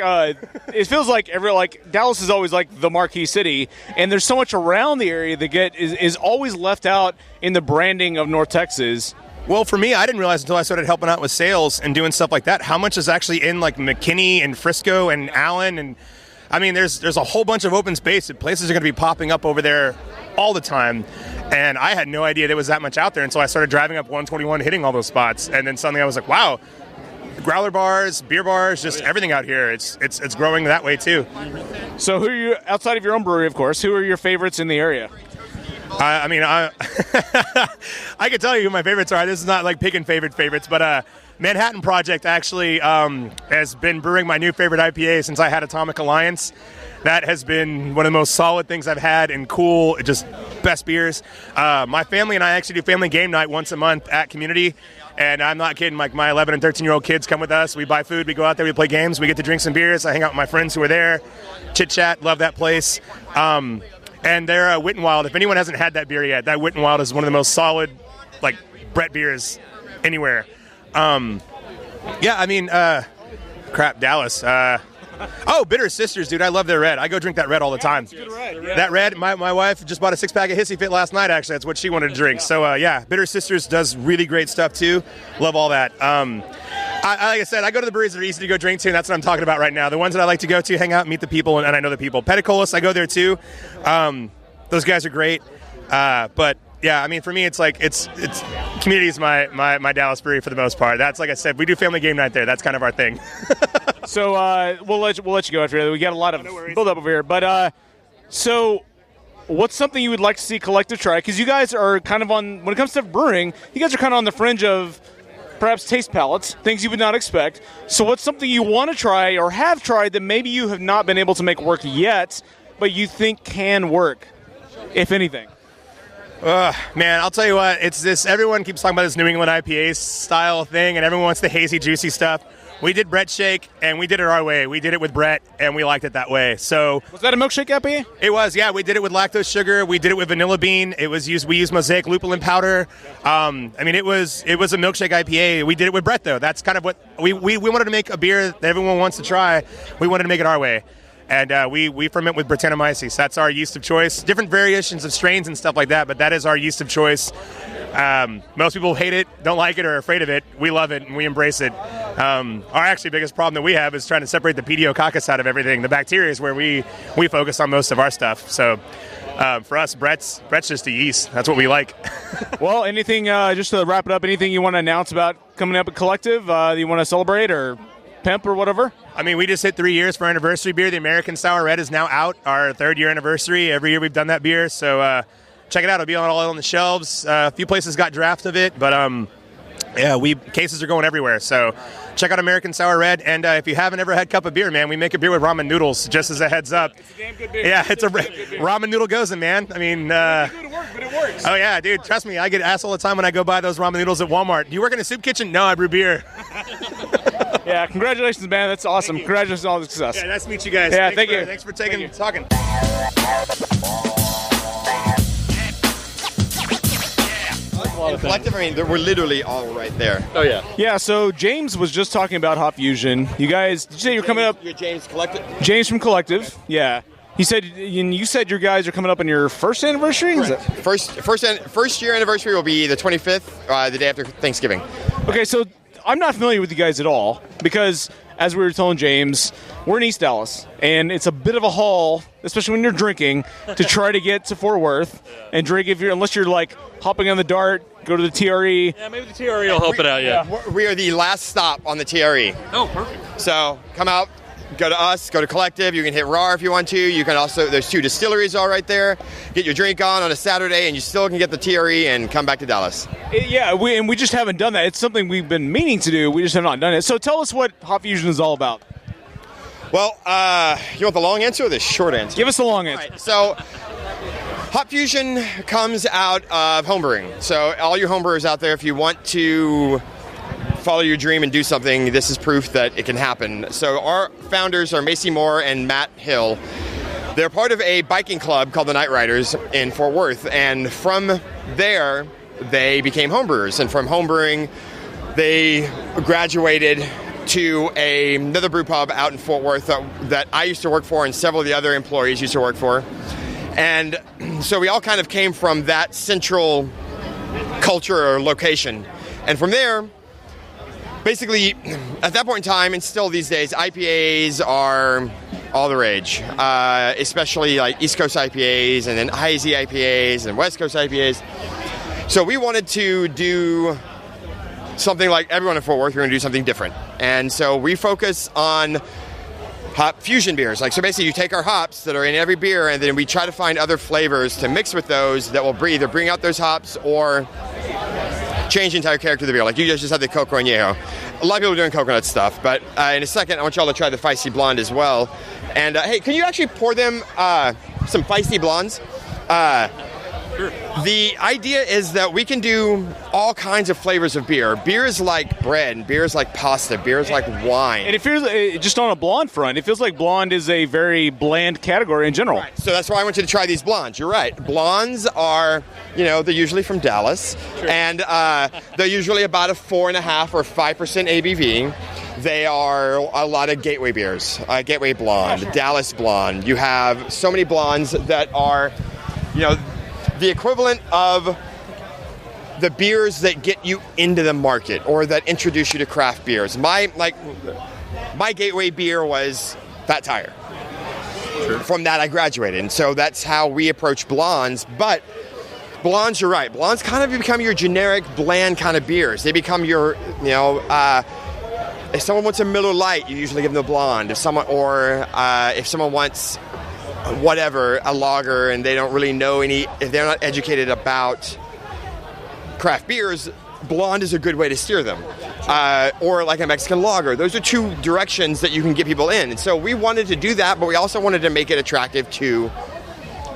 Dallas is always like the marquee city, and there's so much around the area that is always left out in the branding of North Texas. Well, for me, I didn't realize until I started helping out with sales and doing stuff like that how much is actually in like McKinney and Frisco and Allen and. I mean, there's a whole bunch of open space. Places are going to be popping up over there all the time. And I had no idea there was that much out there until I started driving up 121, hitting all those spots. And then suddenly I was like, wow, growler bars, beer bars, just everything out here. It's growing that way too. So who are you, outside of your own brewery, of course, who are your favorites in the area? I could tell you who my favorites are. This is not like picking favorites, but Manhattan Project actually has been brewing my new favorite IPA since I had Atomic Alliance. That has been one of the most solid things I've had, and cool, just best beers. My family and I actually do family game night once a month at Community, and I'm not kidding. Like, my 11 and 13-year-old kids come with us. We buy food, we go out there, we play games, we get to drink some beers. I hang out with my friends who are there, chit-chat, love that place. And they're Wit n' Wild. If anyone hasn't had that beer yet, that Wit n' Wild is one of the most solid, like, Brett beers anywhere. Dallas. Bitter Sisters, dude. I love their red. I go drink that red all the time. That red, my wife just bought a 6-pack of Hissy Fit last night, actually. That's what she wanted to drink. So, Bitter Sisters does really great stuff, too. Love all that. Like I said, I go to the breweries that are easy to go drink to, and that's what I'm talking about right now. The ones that I like to go to, hang out, meet the people, and I know the people. Pedicolis, I go there, too. Those guys are great. But, yeah, I mean, for me, it's like it's Community is my Dallas brewery for the most part. That's, like I said, we do family game night there. That's kind of our thing. So we'll let you go after that. We got a lot of build up over here. But so what's something you would like to see Collective try? Because you guys are kind of on, when it comes to brewing, you guys are kind of on the fringe of perhaps taste palates, things you would not expect. So what's something you want to try or have tried that maybe you have not been able to make work yet, but you think can work, if anything? Man, I'll tell you what, it's this, everyone keeps talking about this New England IPA style thing, and everyone wants the hazy, juicy stuff. We did Brett Shake, and we did it our way. We did it with Brett, and we liked it that way. So, was that a milkshake IPA? It was, yeah. We did it with lactose sugar. We did it with vanilla bean. We used Mosaic lupulin powder. It was a milkshake IPA. We did it with Brett, though. That's kind of what we wanted to make a beer that everyone wants to try. We wanted to make it our way. And we ferment with Brettanomyces. That's our yeast of choice. Different variations of strains and stuff like that, but that is our yeast of choice. Most people hate it, don't like it, or are afraid of it. We love it, and we embrace it. Our actually biggest problem that we have is trying to separate the pediococcus out of everything. The bacteria is where we focus on most of our stuff. So for us, Brett's just a yeast. That's what we like. Well, anything, just to wrap it up, anything you want to announce about coming up at Collective you want to celebrate or pimp or whatever? I mean, we just hit 3 years for our anniversary beer. The American Sour Red is now out, our 3rd-year anniversary. Every year we've done that beer, so check it out. It'll be all on the shelves. A few places got draft of it, but cases are going everywhere. So check out American Sour Red, and if you haven't ever had cup of beer, man, we make a beer with ramen noodles, just as a heads up. It's a damn good beer. Yeah, it's a ramen noodle goes in, man. I mean, it go to work, but it works. Oh yeah, dude, trust me, I get asked all the time when I go buy those ramen noodles at Walmart. Do you work in a soup kitchen? No, I brew beer. Yeah, congratulations, man. That's awesome. Congratulations on all the success. Yeah, nice to meet you guys. Yeah, thank you. Thanks for talking. Collective, we're literally all right there. Oh, yeah. Yeah, so James was just talking about Hop Fusion. You guys, did you say you're coming up? You're James Collective? James from Collective, yeah. He said, you said your guys are coming up on your first anniversary? First year anniversary will be the 25th, the day after Thanksgiving. Okay, so I'm not familiar with you guys at all because, as we were telling James, we're in East Dallas, and it's a bit of a haul, especially when you're drinking, to try to get to Fort Worth and drink unless you're like hopping on the Dart, go to the TRE. Yeah, maybe the TRE will help it out, yeah. We are the last stop on the TRE. Oh, perfect. So come out, go to us, go to Collective. You can hit RAR if you want to. You can also, there's 2 distilleries all right there. Get your drink on a Saturday, and you still can get the TRE and come back to Dallas. Yeah, we just haven't done that. It's something we've been meaning to do. We just have not done it. So tell us what Hop Fusion is all about. Well, you want the long answer or the short answer? Give us the long answer. Right, so Hop Fusion comes out of homebrewing. So all you homebrewers out there, if you want to follow your dream and do something, this is proof that it can happen. So our founders are Macy Moore and Matt Hill. They're part of a biking club called the Night Riders in Fort Worth. And from there, they became homebrewers. And from homebrewing, they graduated to another brew pub out in Fort Worth that I used to work for and several of the other employees used to work for. And so we all kind of came from that central culture or location. And from there, basically, at that point in time, and still these days, IPAs are all the rage, especially like East Coast IPAs and then hazy IPAs and West Coast IPAs. So we wanted to do something like everyone in Fort Worth. We're going to do something different. And so we focus on hop fusion beers. Like, so basically you take our hops that are in every beer and then we try to find other flavors to mix with those that will either bring out those hops or change the entire character of the beer. Like you just had the Coco Añejo. A lot of people are doing coconut stuff, but in a second I want y'all to try the Feisty Blonde as well. And hey, can you actually pour them some Feisty Blondes? Sure. The idea is that we can do all kinds of flavors of beer. Beer is like bread, and beer is like pasta, beer is like wine. And it feels, just on a blonde front, it feels like blonde is a very bland category in general. Right. So that's why I want you to try these blondes. You're right. Blondes are, they're usually from Dallas, sure. And they're usually about a 4.5 or 5% ABV. They are a lot of gateway beers. Gateway Blonde, sure. Dallas Blonde. You have so many blondes that are, the equivalent of the beers that get you into the market or that introduce you to craft beers. My gateway beer was Fat Tire. Sure. From that I graduated, and so that's how we approach blondes. But blondes, you're right. Blondes kind of become your generic bland kind of beers. They become your, if someone wants a Miller Lite, you usually give them a blonde. If someone wants whatever, a lager, and they don't really know if they're not educated about craft beers, blonde is a good way to steer them. Or like a Mexican lager. Those are two directions that you can get people in. And so we wanted to do that, but we also wanted to make it attractive to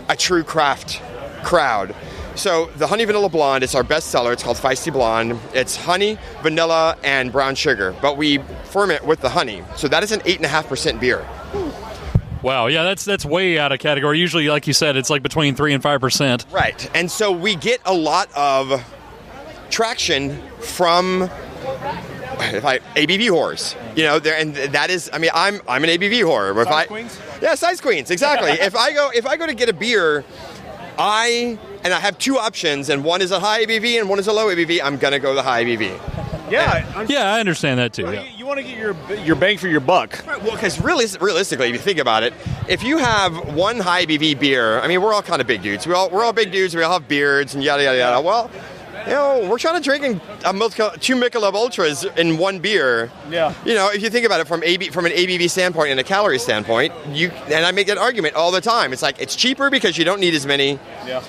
a true craft crowd. So the Honey Vanilla Blonde is our best seller. It's called Feisty Blonde. It's honey, vanilla, and brown sugar, but we ferment with the honey. So that is an 8.5% beer. Wow, yeah, that's way out of category. Usually, like you said, it's like between 3 and 5%. Right, and so we get a lot of traction from ABV whores. And that is, I'm an ABV whore. Size queens? Yeah, size queens, exactly. if I go to get a beer, I have two options, and one is a high ABV and one is a low ABV. I'm gonna go the high ABV. Yeah, I understand that too. Yeah. You want to get your bang for your buck. Right, well, because realistically, if you think about it, if you have one high ABV beer, we're all kind of big dudes. We're all big dudes. We all have beards and yada yada yada. Well, we're trying to drink two Michelob Ultras in one beer. Yeah. If you think about it from an ABV standpoint and a calorie standpoint, and I make that argument all the time. It's like it's cheaper because you don't need as many. Yeah.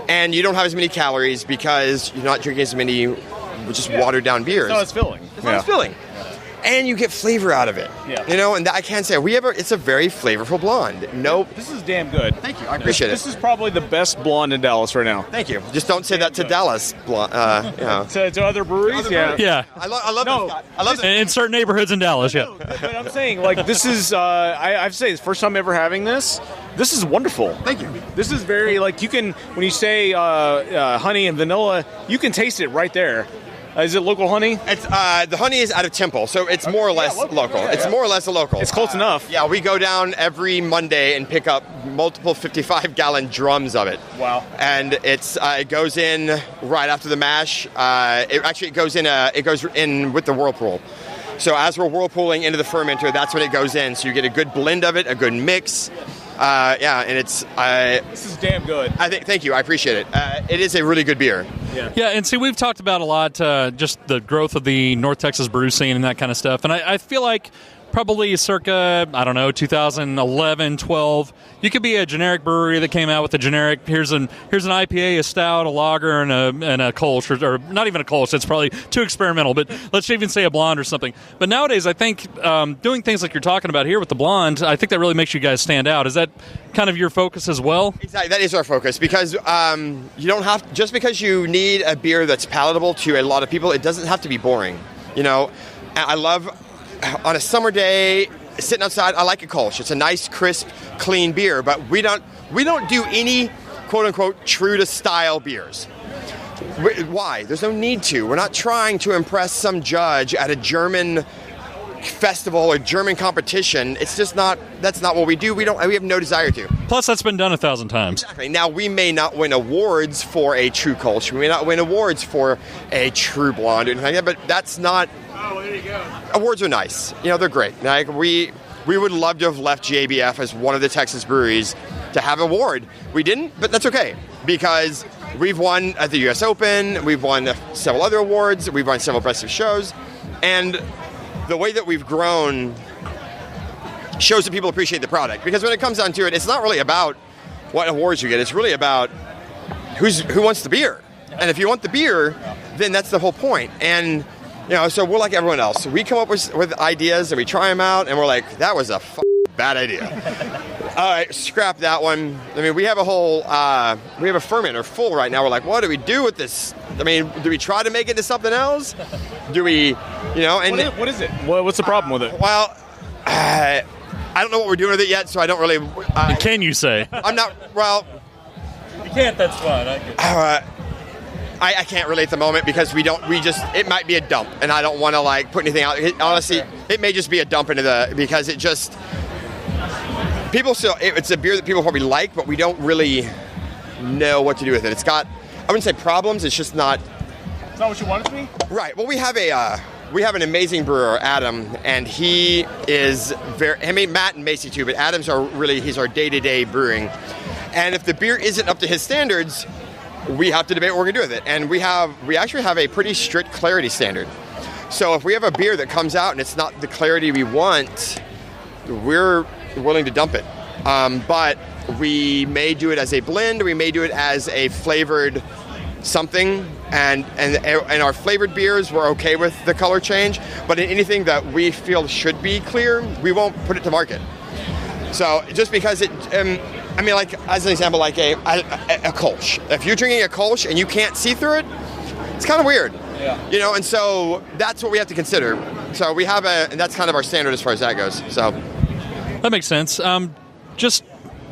And you don't have as many calories because you're not drinking as many just watered down beers. It's filling. It's not as filling. And you get flavor out of it. Yeah. And I can't say it's a very flavorful blonde. This is damn good. Thank you. I appreciate it. This is probably the best blonde in Dallas right now. Thank you. Just don't say that to Dallas. To other breweries? Yeah. I love this guy. I love this. In certain neighborhoods in Dallas, yeah. But I'm saying, this is, I've said it's the first time ever having this. This is wonderful. Thank you. This is very, you can, when you say honey and vanilla, you can taste it right there. Is it local honey? It's the honey is out of Temple, so it's more or less local. Yeah, it's more or less a local. It's close enough. Yeah, we go down every Monday and pick up multiple 55-gallon drums of it. Wow! And it goes in right after the mash. It goes in with the whirlpool. So as we're whirlpooling into the fermenter, that's when it goes in. So you get a good blend of it, a good mix. And it's this is damn good. Thank you. I appreciate it. It is a really good beer. Yeah, and see, we've talked about a lot just the growth of the North Texas brew scene and that kind of stuff, and I feel like probably circa, 2011, 12, you could be a generic brewery that came out with a generic, here's an IPA, a stout, a lager, and a Kolsch, or not even a Kolsch, it's probably too experimental, but let's even say a blonde or something. But nowadays, I think doing things like you're talking about here with the blonde, I think that really makes you guys stand out. Is that kind of your focus as well? Exactly, that is our focus, because you don't have, just because you need a beer that's palatable to a lot of people, it doesn't have to be boring. I love, on a summer day, sitting outside, I like a Kolsch. It's a nice, crisp, clean beer, but we don't do any quote-unquote true-to-style beers. Why? There's no need to. We're not trying to impress some judge at a German festival or German competition. It's just that's not what we do. We have no desire to. Plus, that's been done 1,000 times. Exactly. Now, we may not win awards for a true Kolsch. We may not win awards for a true blonde or anything like that, but that's not... Oh, there you go. Awards are nice. They're great. We We would love to have left JBF as one of the Texas breweries to have an award. We didn't, but that's okay, because we've won at the U.S. Open, we've won several other awards, we've won several impressive shows, and the way that we've grown shows that people appreciate the product. Because when it comes down to it, it's not really about what awards you get, it's really about who wants the beer. And if you want the beer, then that's the whole point. And so we're like everyone else. We come up with ideas and we try them out, and we're like, that was a bad idea. All right, scrap that one. I mean, we have a whole, we have a fermenter full right now. We're like, what do we do with this? I mean, do we try to make it into something else? Do we, and what is it? What's the problem with it? Well, I don't know what we're doing with it yet, so I don't really. Can you say? I'm not. Well, you can't. That's fine. I can't really at the moment, because it might be a dump, and I don't want to put anything out. Honestly, it may just be a dump because it just. It's a beer that people probably like, but we don't really know what to do with it. It's got, I wouldn't say problems, it's just not. It's not what you want it to be? Right. Well, we have an amazing brewer, Adam, and he is Matt and Macy too, but Adam's he's our day-to-day brewing. And if the beer isn't up to his standards, we have to debate what we're going to do with it. And we actually have a pretty strict clarity standard. So if we have a beer that comes out and it's not the clarity we want, we're willing to dump it. But we may do it as a blend, we may do it as a flavored something, and our flavored beers, we're okay with the color change, but in anything that we feel should be clear, we won't put it to market. So just because it, as an example, like a Kolsch. If you're drinking a Kolsch and you can't see through it, it's kind of weird. Yeah. And so that's what we have to consider. So we have and that's kind of our standard as far as that goes. So that makes sense. Just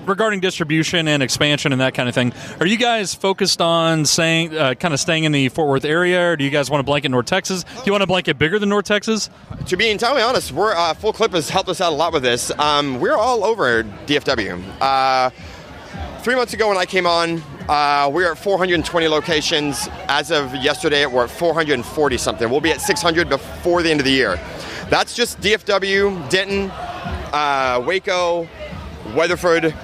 regarding distribution and expansion and that kind of thing, are you guys focused on staying in the Fort Worth area, or do you guys want to blanket North Texas? Do you want to blanket bigger than North Texas? To be entirely honest, we're Full Clip has helped us out a lot with this. We're all over DFW. 3 months ago when I came on, we were at 420 locations. As of yesterday, we're at 440 something. We'll be at 600 before the end of the year. That's just DFW, Denton, Waco, Weatherford,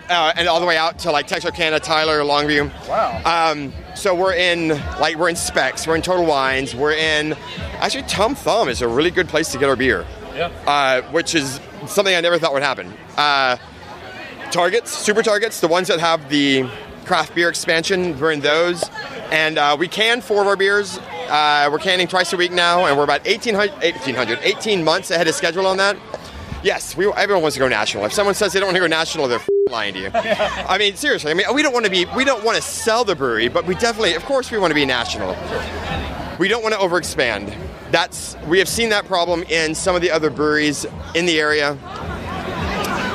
and all the way out to Texarkana, Tyler, Longview. Wow. So we're in Specs, we're in Total Wines, actually Tom Thumb is a really good place to get our beer. Yeah. Which is something I never thought would happen. Targets, Super Targets, the ones that have the craft beer expansion, we're in those. And we can 4 of our beers. We're canning twice a week now, and we're about 18 months ahead of schedule on that. Yes, everyone wants to go national. If someone says they don't want to go national, they're lying to you. I mean, seriously. We don't want to sell the brewery, but we definitely, of course, we want to be national. We don't want to overexpand. We have seen that problem in some of the other breweries in the area.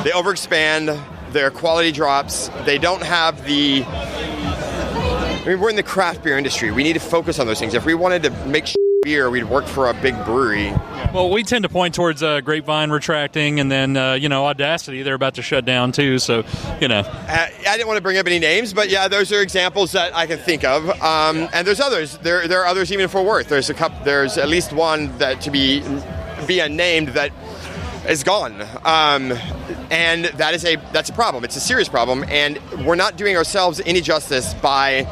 They overexpand, their quality drops. They don't have we're in the craft beer industry. We need to focus on those things. If we wanted to make beer, we'd work for a big brewery. Well, we tend to point towards Grapevine retracting, and then Audacity, they're about to shut down too. So, I didn't want to bring up any names, but yeah, those are examples that I can think of. And there's others. There are others even in Fort Worth. There's at least one that to be unnamed that is gone. And that's a problem. It's a serious problem, and we're not doing ourselves any justice by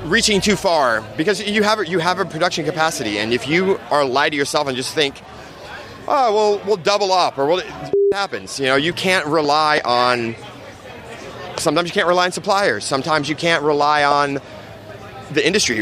reaching too far, because you have a production capacity, and if you are lie to yourself and just think, oh, well, we'll double up, or it happens. You can't rely on. Sometimes you can't rely on suppliers. Sometimes you can't rely on the industry.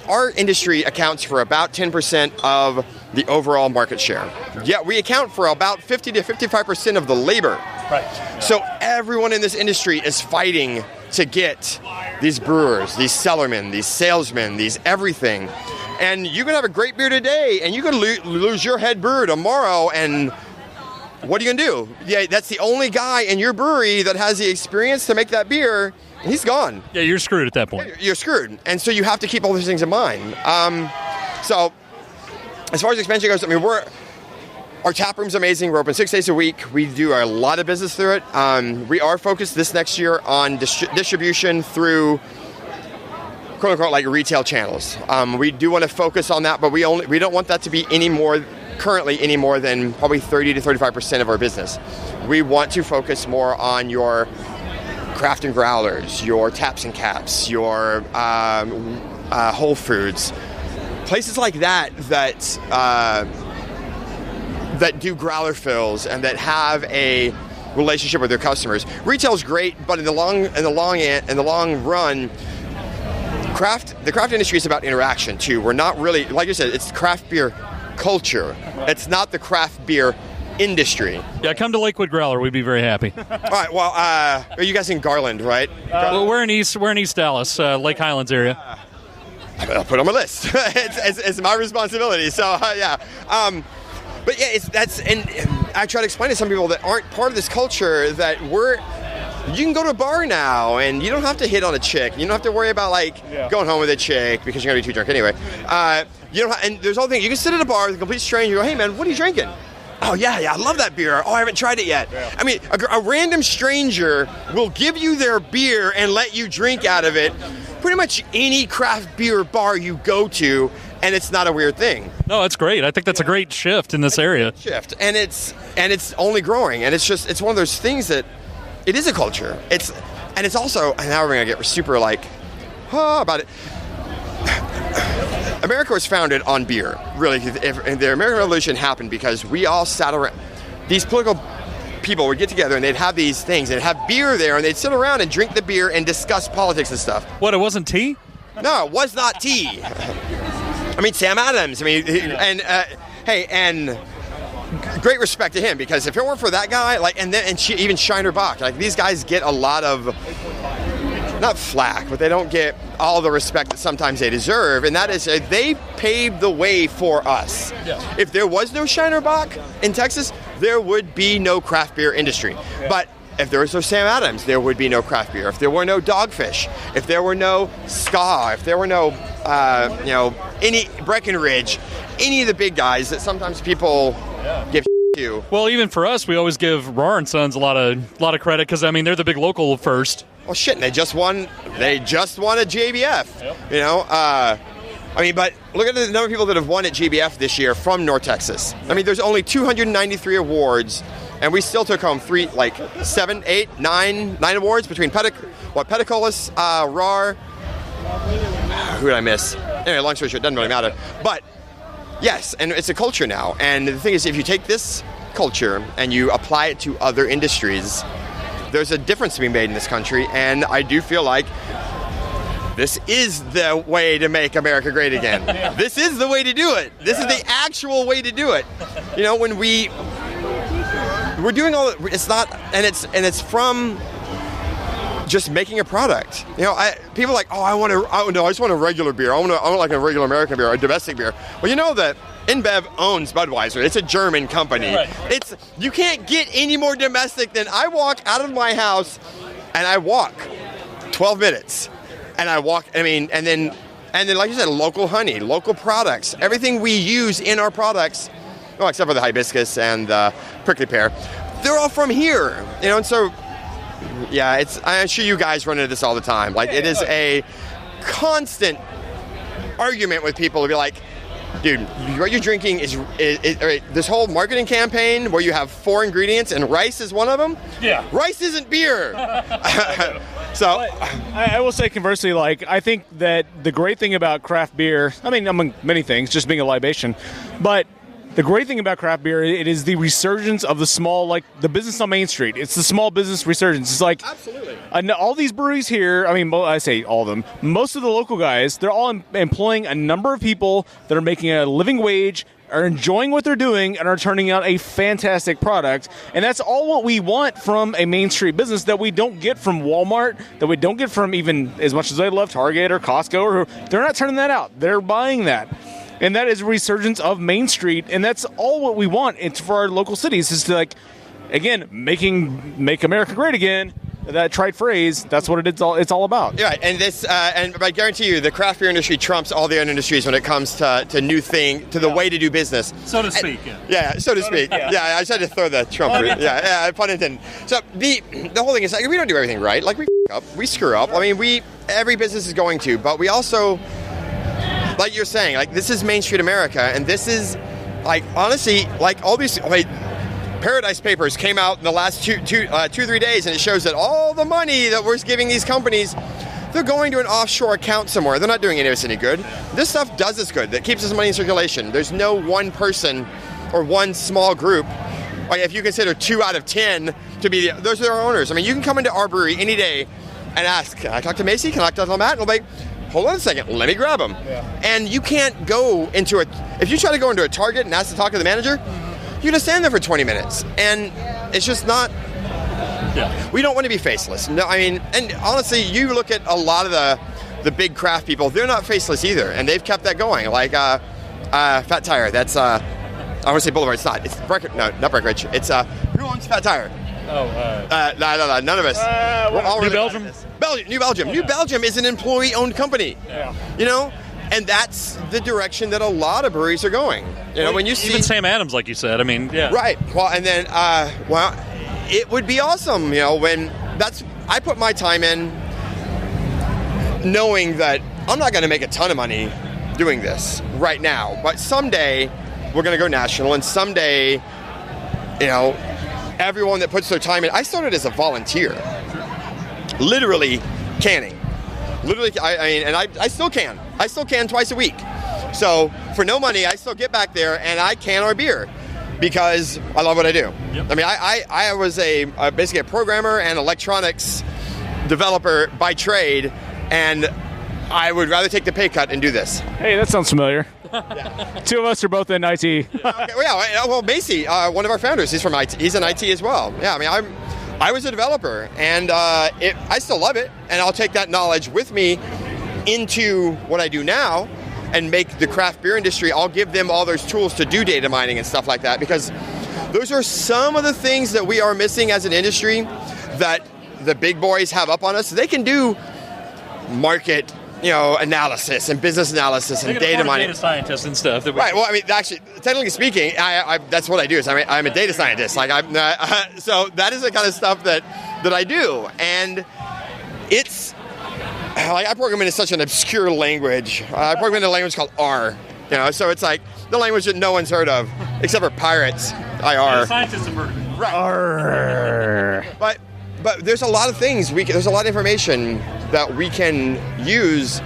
Our industry accounts for about 10% of the overall market share. Yeah, we account for about 50 to 55% of the labor. Right. So everyone in this industry is fighting to get these brewers, these cellarmen, these salesmen, these everything. And you can have a great beer today, and you can lose your head brewer tomorrow, and what are you going to do? Yeah, that's the only guy in your brewery that has the experience to make that beer. He's gone. Yeah, you're screwed at that point. You're screwed. And so you have to keep all these things in mind. So as far as expansion goes, our tap room's amazing. We're open 6 days a week. We do a lot of business through it. We are focused this next year on distribution through quote unquote retail channels. We do want to focus on that, but we don't want that to be any more currently any more than probably 30 to 35% of our business. We want to focus more on your craft and growlers, your taps and caps, your Whole Foods, places like that do growler fills and that have a relationship with their customers. Retail's great, but in the long run, the craft industry is about interaction too. We're not really, like you said, it's craft beer culture. It's not the craft beer industry. Yeah, come to Lakewood Growler. We'd be very happy. All right. Well, are you guys in Garland, right? Well, we're in East Dallas, Lake Highlands area. I'll put it on my list. it's my responsibility. So yeah. But yeah, and I try to explain to some people that aren't part of this culture that you can go to a bar now and you don't have to hit on a chick. You don't have to worry about going home with a chick because you're gonna be too drunk anyway. And there's all things. You can sit at a bar with a complete stranger. You go, hey man, what are you drinking? Oh yeah, I love that beer. Oh, I haven't tried it yet. Yeah. I mean, a random stranger will give you their beer and let you drink out of it. Pretty much any craft beer bar you go to, and it's not a weird thing. No, that's great. I think that's a great shift in this area. And it's only growing, and it's one of those things that it is a culture. It's also, and now we're gonna get super about it. America was founded on beer, really. The American Revolution happened because we all sat around. These political people would get together and they'd have these things and have beer there and they'd sit around and drink the beer and discuss politics and stuff. What, it wasn't tea? No, it was not tea. I mean, Sam Adams. I mean, and great respect to him because if it weren't for that guy, even Shiner Bach, these guys get a lot of, not flack, but they don't get all the respect that sometimes they deserve, and that is they paved the way for us. Yeah. If there was no Shiner Bach in Texas, there would be no craft beer industry. Yeah. But if there was no Sam Adams, there would be no craft beer. If there were no Dogfish, if there were no Ska, if there were no, any Breckenridge, any of the big guys that sometimes people give to. Well, even for us, we always give Roar and Sons a lot of credit because they're the big local first. Well, shit, and they just won a JBF. Yep. But look at the number of people that have won at JBF this year from North Texas. I mean, there's only 293 awards, and we still took home 7, 8, 9 awards between Pedicolis, RAR. Who did I miss? Anyway, long story short, doesn't really matter. But yes, and it's a culture now. And the thing is, if you take this culture and you apply it to other industries, there's a difference to be made in this country, and I do feel like this is the way to make America great again. This is the way to do it. This is the actual way to do it. When we're doing all, it's not, and it's from just making a product. People are like, I just want a regular beer. I want like a regular American beer, a domestic beer. Well, you know that InBev owns Budweiser. It's a German company. Right. You can't get any more domestic than I walk out of my house and I walk 12 minutes and I walk, and then like you said, local honey, local products, everything we use in our products, well, except for the hibiscus and the prickly pear, they're all from here, and so, yeah, I'm sure you guys run into this all the time. It is a constant argument with people to be like, dude, what you're drinking is this whole marketing campaign where you have 4 ingredients and rice is one of them. Yeah, rice isn't beer. So I will say conversely, I think that the great thing about craft beer, among many things, just being a libation, but the great thing about craft beer, it is the resurgence of the small, the business on Main Street. It's the small business resurgence. It's absolutely. All these breweries here, I say all of them, most of the local guys, they're all employing a number of people that are making a living wage, are enjoying what they're doing, and are turning out a fantastic product. And that's all what we want from a Main Street business that we don't get from Walmart, that we don't get from even, as much as I love Target or Costco, they're not turning that out. They're buying that. And that is a resurgence of Main Street, and that's all what we want. It's for our local cities, is to again, make America great again. That trite phrase, that's what it's all about. Yeah, and this, and I guarantee you, the craft beer industry trumps all the other industries when it comes to the way to do business, so to speak. So to speak. Yeah, I just had to throw the Trump. Pun intended. So the whole thing is we don't do everything right. We screw up. Every business is going to, but we also, like you're saying, this is Main Street America, and this is like honestly, like all these Paradise Papers came out in the last 2-3 days, and it shows that all the money that we're giving these companies, they're going to an offshore account somewhere. They're not doing any of us any good. This stuff does us good. That keeps us money in circulation. There's no one person or one small group. Like if you consider 2 out of 10 to be those are our owners. I mean, you can come into our brewery any day and ask, can I talk to Macy? Can I talk to Matt? And I'm like, hold on a second, let me grab them. Yeah. And you can't go into if you try to go into a Target and ask to talk to the manager, you're gonna stand there for 20 minutes. And it's just not, we don't want to be faceless. No, I mean, and honestly, you look at a lot of the big craft people, they're not faceless either. And they've kept that going. Like Fat Tire, that's, I want to say Boulevard, it's not. It's not Breckenridge. It's, who owns Fat Tire? No, none of us. We're all New Belgium? New Belgium. New Belgium is an employee-owned company. Yeah. You know? And that's the direction that a lot of breweries are going. You know, when you see... Even Sam Adams, like you said. I mean, yeah. Right. Well, and then, it would be awesome, you know, when I put my time in knowing that I'm not going to make a ton of money doing this right now. But someday, we're going to go national, and someday, you know, everyone that puts their time in... I started as a volunteer. Literally canning. Literally, I mean, and I still can. I still can twice a week. So for no money, I still get back there and I can our beer because I love what I do. Yep. I mean, I was basically a programmer and electronics developer by trade, and I would rather take the pay cut and do this. Hey, that sounds familiar. Yeah. 2 of us are both in IT. Okay, well, Macy, one of our founders, he's from IT. He's in IT as well. Yeah, I mean, I was a developer, and I still love it, and I'll take that knowledge with me into what I do now and make the craft beer industry. I'll give them all those tools to do data mining and stuff like that, because those are some of the things that we are missing as an industry that the big boys have up on us. They can do market, you know, analysis and business analysis and data mining. Data scientists and stuff. Right. Well, I mean, actually, technically speaking, that's what I do. Is I'm a data scientist. Like so that is the kind of stuff that I do, and it's like I program in such an obscure language. I program in a language called R. You know, so it's like the language that no one's heard of except for pirates. IR. Scientists have heard of it. Right. Arr. But there's a lot of things there's a lot of information that we can use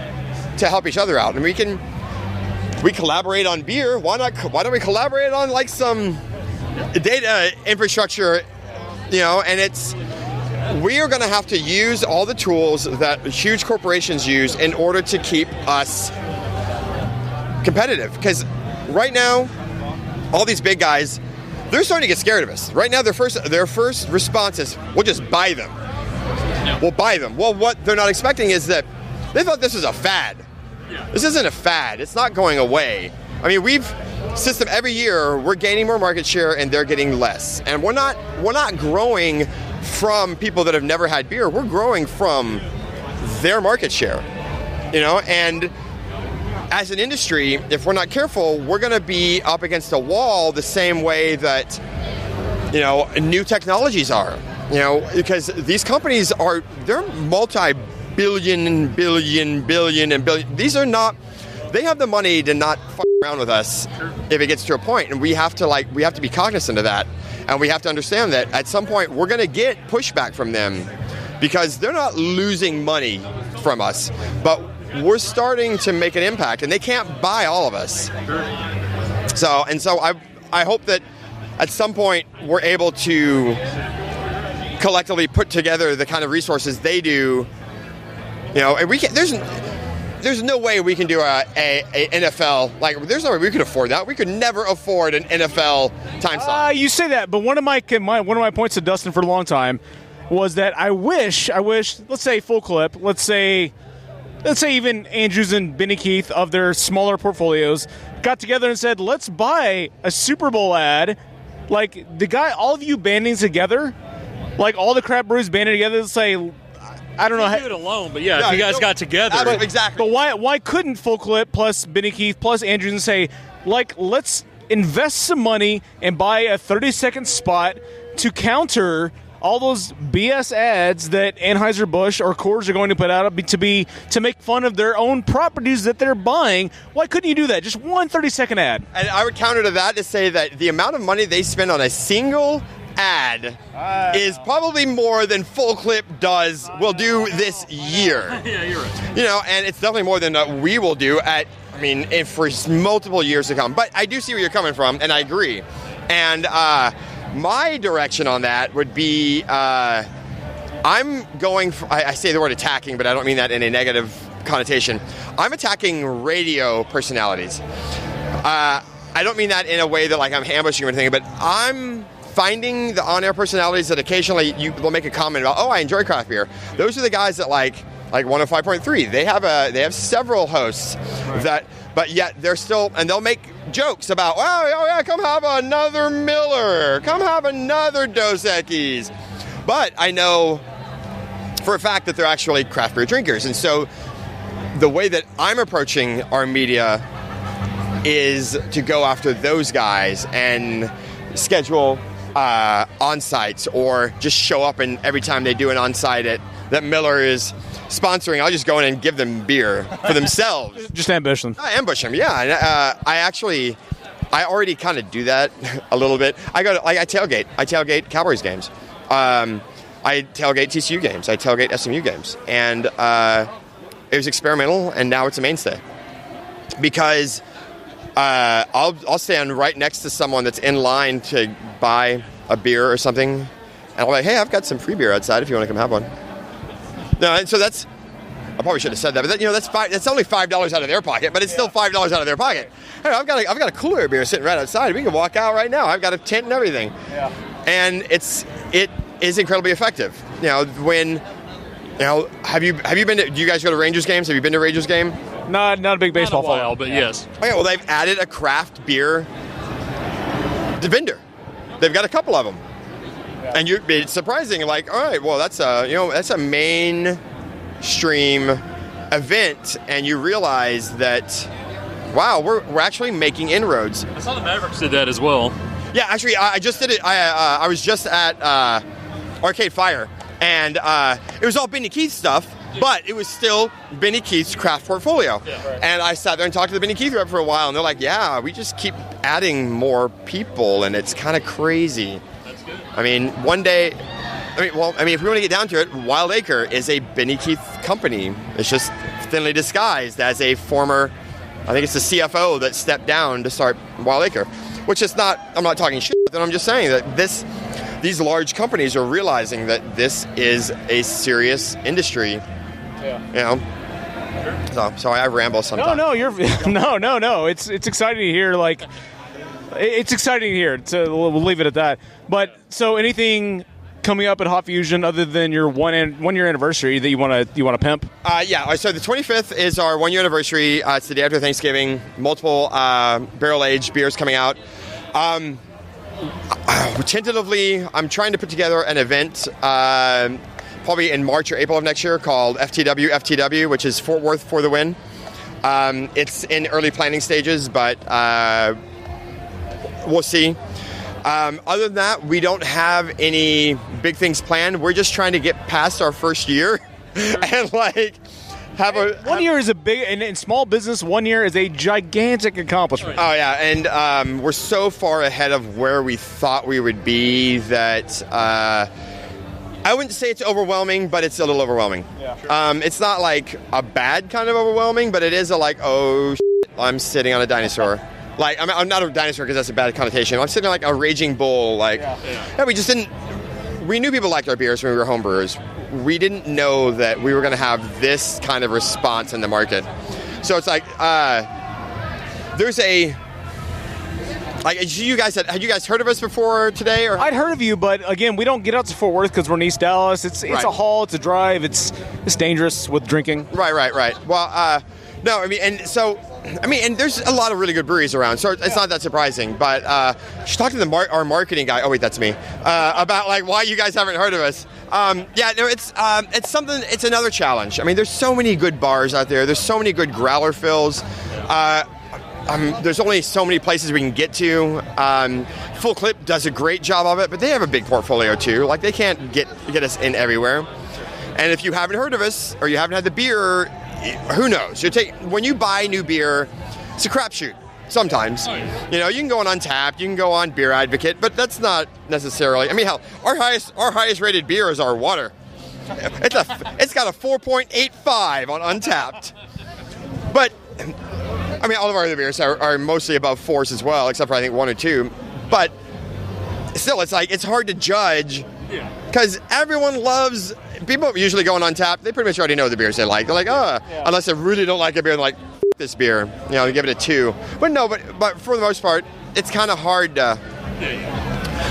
to help each other out, and we collaborate on beer. Why don't we collaborate on like some data infrastructure? You know, and we are going to have to use all the tools that huge corporations use in order to keep us competitive. Because right now, all these big guys, they're starting to get scared of us. Right now, their first response is, we'll just buy them. We'll buy them. Well, what they're not expecting is that they thought this was a fad. This isn't a fad. It's not going away. I mean, every year, we're gaining more market share and they're getting less. And we're not growing from people that have never had beer. We're growing from their market share. You know, and as an industry, if we're not careful, we're going to be up against a wall the same way that, you know, new technologies are. You know, because these companies they're multi-billion, billion. These are not, they have the money to not fuck around with us if it gets to a point. And we have to be cognizant of that. And we have to understand that at some point we're going to get pushback from them because they're not losing money from us, but we're starting to make an impact, and they can't buy all of us. So I hope that at some point we're able to collectively put together the kind of resources they do. You know, and there's no way we can do a NFL, like there's no way we could afford that. We could never afford an NFL time slot. You say that, but one of my points to Dustin for a long time was that I wish, let's say full clip, let's say even Andrews and Benny Keith of their smaller portfolios got together and said, let's buy a Super Bowl ad. Like all of you banding together, like all the crap brews banding together to say, I don't know how do it alone, but yeah, if you guys got together. Exactly. But why couldn't Full Clip plus Benny Keith plus Andrews and say, like, let's invest some money and buy a 30-second spot to counter all those BS ads that Anheuser-Busch or Coors are going to put out to make fun of their own properties that they're buying. Why couldn't you do that? Just one 30-second ad. And I would counter to that to say that the amount of money they spend on a single ad is probably more than Full Clip will do this year. Yeah, you're right. And it's definitely more than we will do for multiple years to come. But I do see where you're coming from, and I agree. And my direction on that would be I'm going for, I say the word attacking, but I don't mean that in a negative connotation. I'm attacking radio personalities. I don't mean that in a way that like I'm ambushing or anything, but I'm finding the on-air personalities that occasionally will make a comment about, I enjoy craft beer. Those are the guys that like 105.3. They have several hosts but yet they're still, and they'll make jokes about, come have another Miller, come have another Dos Equis. But I know for a fact that they're actually craft beer drinkers. And so the way that I'm approaching our media is to go after those guys and schedule on-sites or just show up, and every time they do an on-site that Miller is sponsoring, I'll just go in and give them beer for themselves. Just ambush them. I ambush them, yeah. And I already kind of do that a little bit. I tailgate. I tailgate Cowboys games. I tailgate TCU games. I tailgate SMU games. And it was experimental, and now it's a mainstay. Because I'll stand right next to someone that's in line to buy a beer or something, and I'm like, hey, I've got some free beer outside if you want to come have one. No, and so I probably should have said that, but that's only $5 out of their pocket, but it's still $5 out of their pocket. Hey, I've got a cooler beer sitting right outside. We can walk out right now. I've got a tent and everything. Yeah. And it is incredibly effective. Have you been to, do you guys go to Rangers games? Have you been to a Rangers game? Not a big baseball fan, but yes. Okay, well, they've added a craft beer vendor. They've got a couple of them. Yeah. And it's surprising, like, all right, well, that's a mainstream event, and you realize that, wow, we're actually making inroads. I saw the Mavericks did that as well. Yeah, actually, I just did it. I was just at Arcade Fire, and it was all Benny Keith stuff, but it was still Benny Keith's craft portfolio. Yeah, right. And I sat there and talked to the Benny Keith rep for a while, and they're like, yeah, we just keep adding more people, and it's kind of crazy. That's good. I mean, one day, if we want to get down to it, Wild Acre is a Benny Keith company. It's just thinly disguised as a former, I think it's the CFO that stepped down to start Wild Acre, which is not, I'm not talking shit, but I'm just saying that these large companies are realizing that this is a serious industry. Yeah. So sorry, I ramble sometimes. No. It's exciting to hear. Like, it's exciting to hear. So we'll leave it at that. But so anything coming up at Hot Fusion other than your one year anniversary that you want to pimp? Yeah. So the 25th is our 1 year anniversary. It's the day after Thanksgiving. Multiple barrel aged beers coming out. Tentatively, I'm trying to put together an event. Probably in March or April of next year, called FTW, which is Fort Worth for the win. It's in early planning stages, but we'll see. Other than that, we don't have any big things planned. We're just trying to get past our first year and have a... 1 year is a big... And in small business, 1 year is a gigantic accomplishment. Oh, yeah. And we're so far ahead of where we thought we would be that... I wouldn't say it's overwhelming, but it's a little overwhelming. Yeah. It's not like a bad kind of overwhelming, but it is oh, shit, I'm sitting on a dinosaur. I'm not a dinosaur because that's a bad connotation. I'm sitting like a raging bull. We knew people liked our beers when we were homebrewers. We didn't know that we were going to have this kind of response in the market. So it's like, there's a... had you guys heard of us before today? Or I'd heard of you, but again, we don't get out to Fort Worth because we're in East Dallas. It's right. A haul, it's a drive, it's dangerous with drinking. Right. Well, no, and there's a lot of really good breweries around, so it's not that surprising. But you should talk to our marketing guy. Oh wait, that's me. About why you guys haven't heard of us. It's something. It's another challenge. I mean, there's so many good bars out there. There's so many good growler fills. there's only so many places we can get to. Full Clip does a great job of it, but they have a big portfolio too. Like, they can't get us in everywhere. And if you haven't heard of us or you haven't had the beer, who knows? When you buy new beer, it's a crapshoot. Sometimes, you can go on Untapped, you can go on Beer Advocate, but that's not necessarily. I mean, hell, our highest rated beer is our water. It's got a 4.85 on Untapped. But I mean, all of our other beers are mostly above 4s as well, except for I think 1 or 2. But still, it's hard to judge because everyone loves. People usually go on Untapped. They pretty much already know the beers they like. They're like, unless they really don't like a beer, they're like, this beer, they give it a 2. But for the most part, it's kind of hard to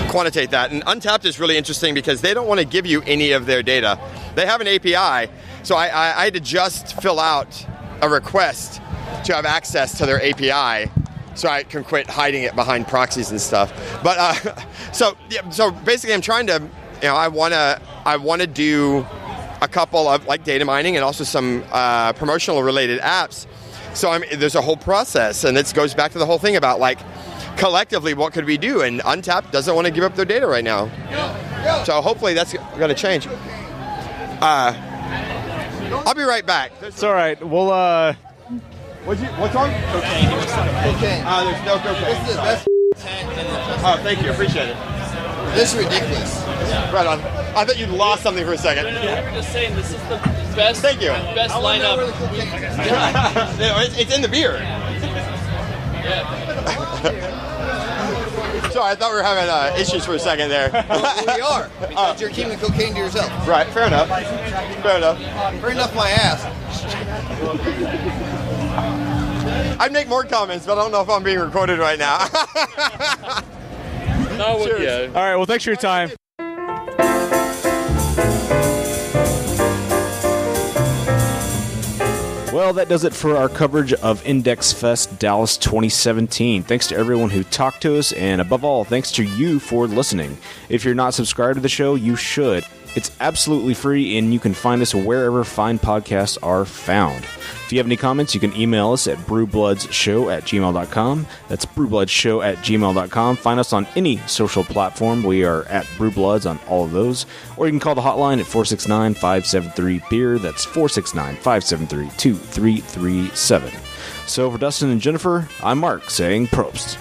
quantitate that. And Untapped is really interesting because they don't want to give you any of their data. They have an API, so I had to just fill out a request to have access to their API, so I can quit hiding it behind proxies and stuff. But so basically, I'm trying to, I want to do a couple of like data mining and also some promotional related apps. So there's a whole process, and this goes back to the whole thing about like collectively what could we do, and Untapped doesn't want to give up their data right now. So hopefully that's going to change. I'll be right back. It's all right. We'll What's on? Cocaine. Cocaine. There's no cocaine. This is the best tent in the festival. Oh, thank you. Appreciate it. This is ridiculous. Right on. I thought you'd lost something for a second. No, we were just saying this is the best. Thank you. Best lineup. It's in the beer. Sorry, I thought we were having issues for a second there. Well, we are, because you're keeping cocaine to yourself. Right, fair enough. Fair enough. Fair enough, my ass. I'd make more comments, but I don't know if I'm being recorded right now. No, Cheers. all right. Well, thanks for your time. Well, that does it for our coverage of Index Fest Dallas 2017. Thanks to everyone who talked to us, and above all, thanks to you for listening. If you're not subscribed to the show, you should. It's absolutely free, and you can find us wherever fine podcasts are found. If you have any comments, you can email us at brewbloodsshow@gmail.com. That's brewbloodsshow@gmail.com. Find us on any social platform. We are at Brewbloods on all of those. Or you can call the hotline at 469-573-BEER. That's 469-573-2337. So for Dustin and Jennifer, I'm Mark saying Prost.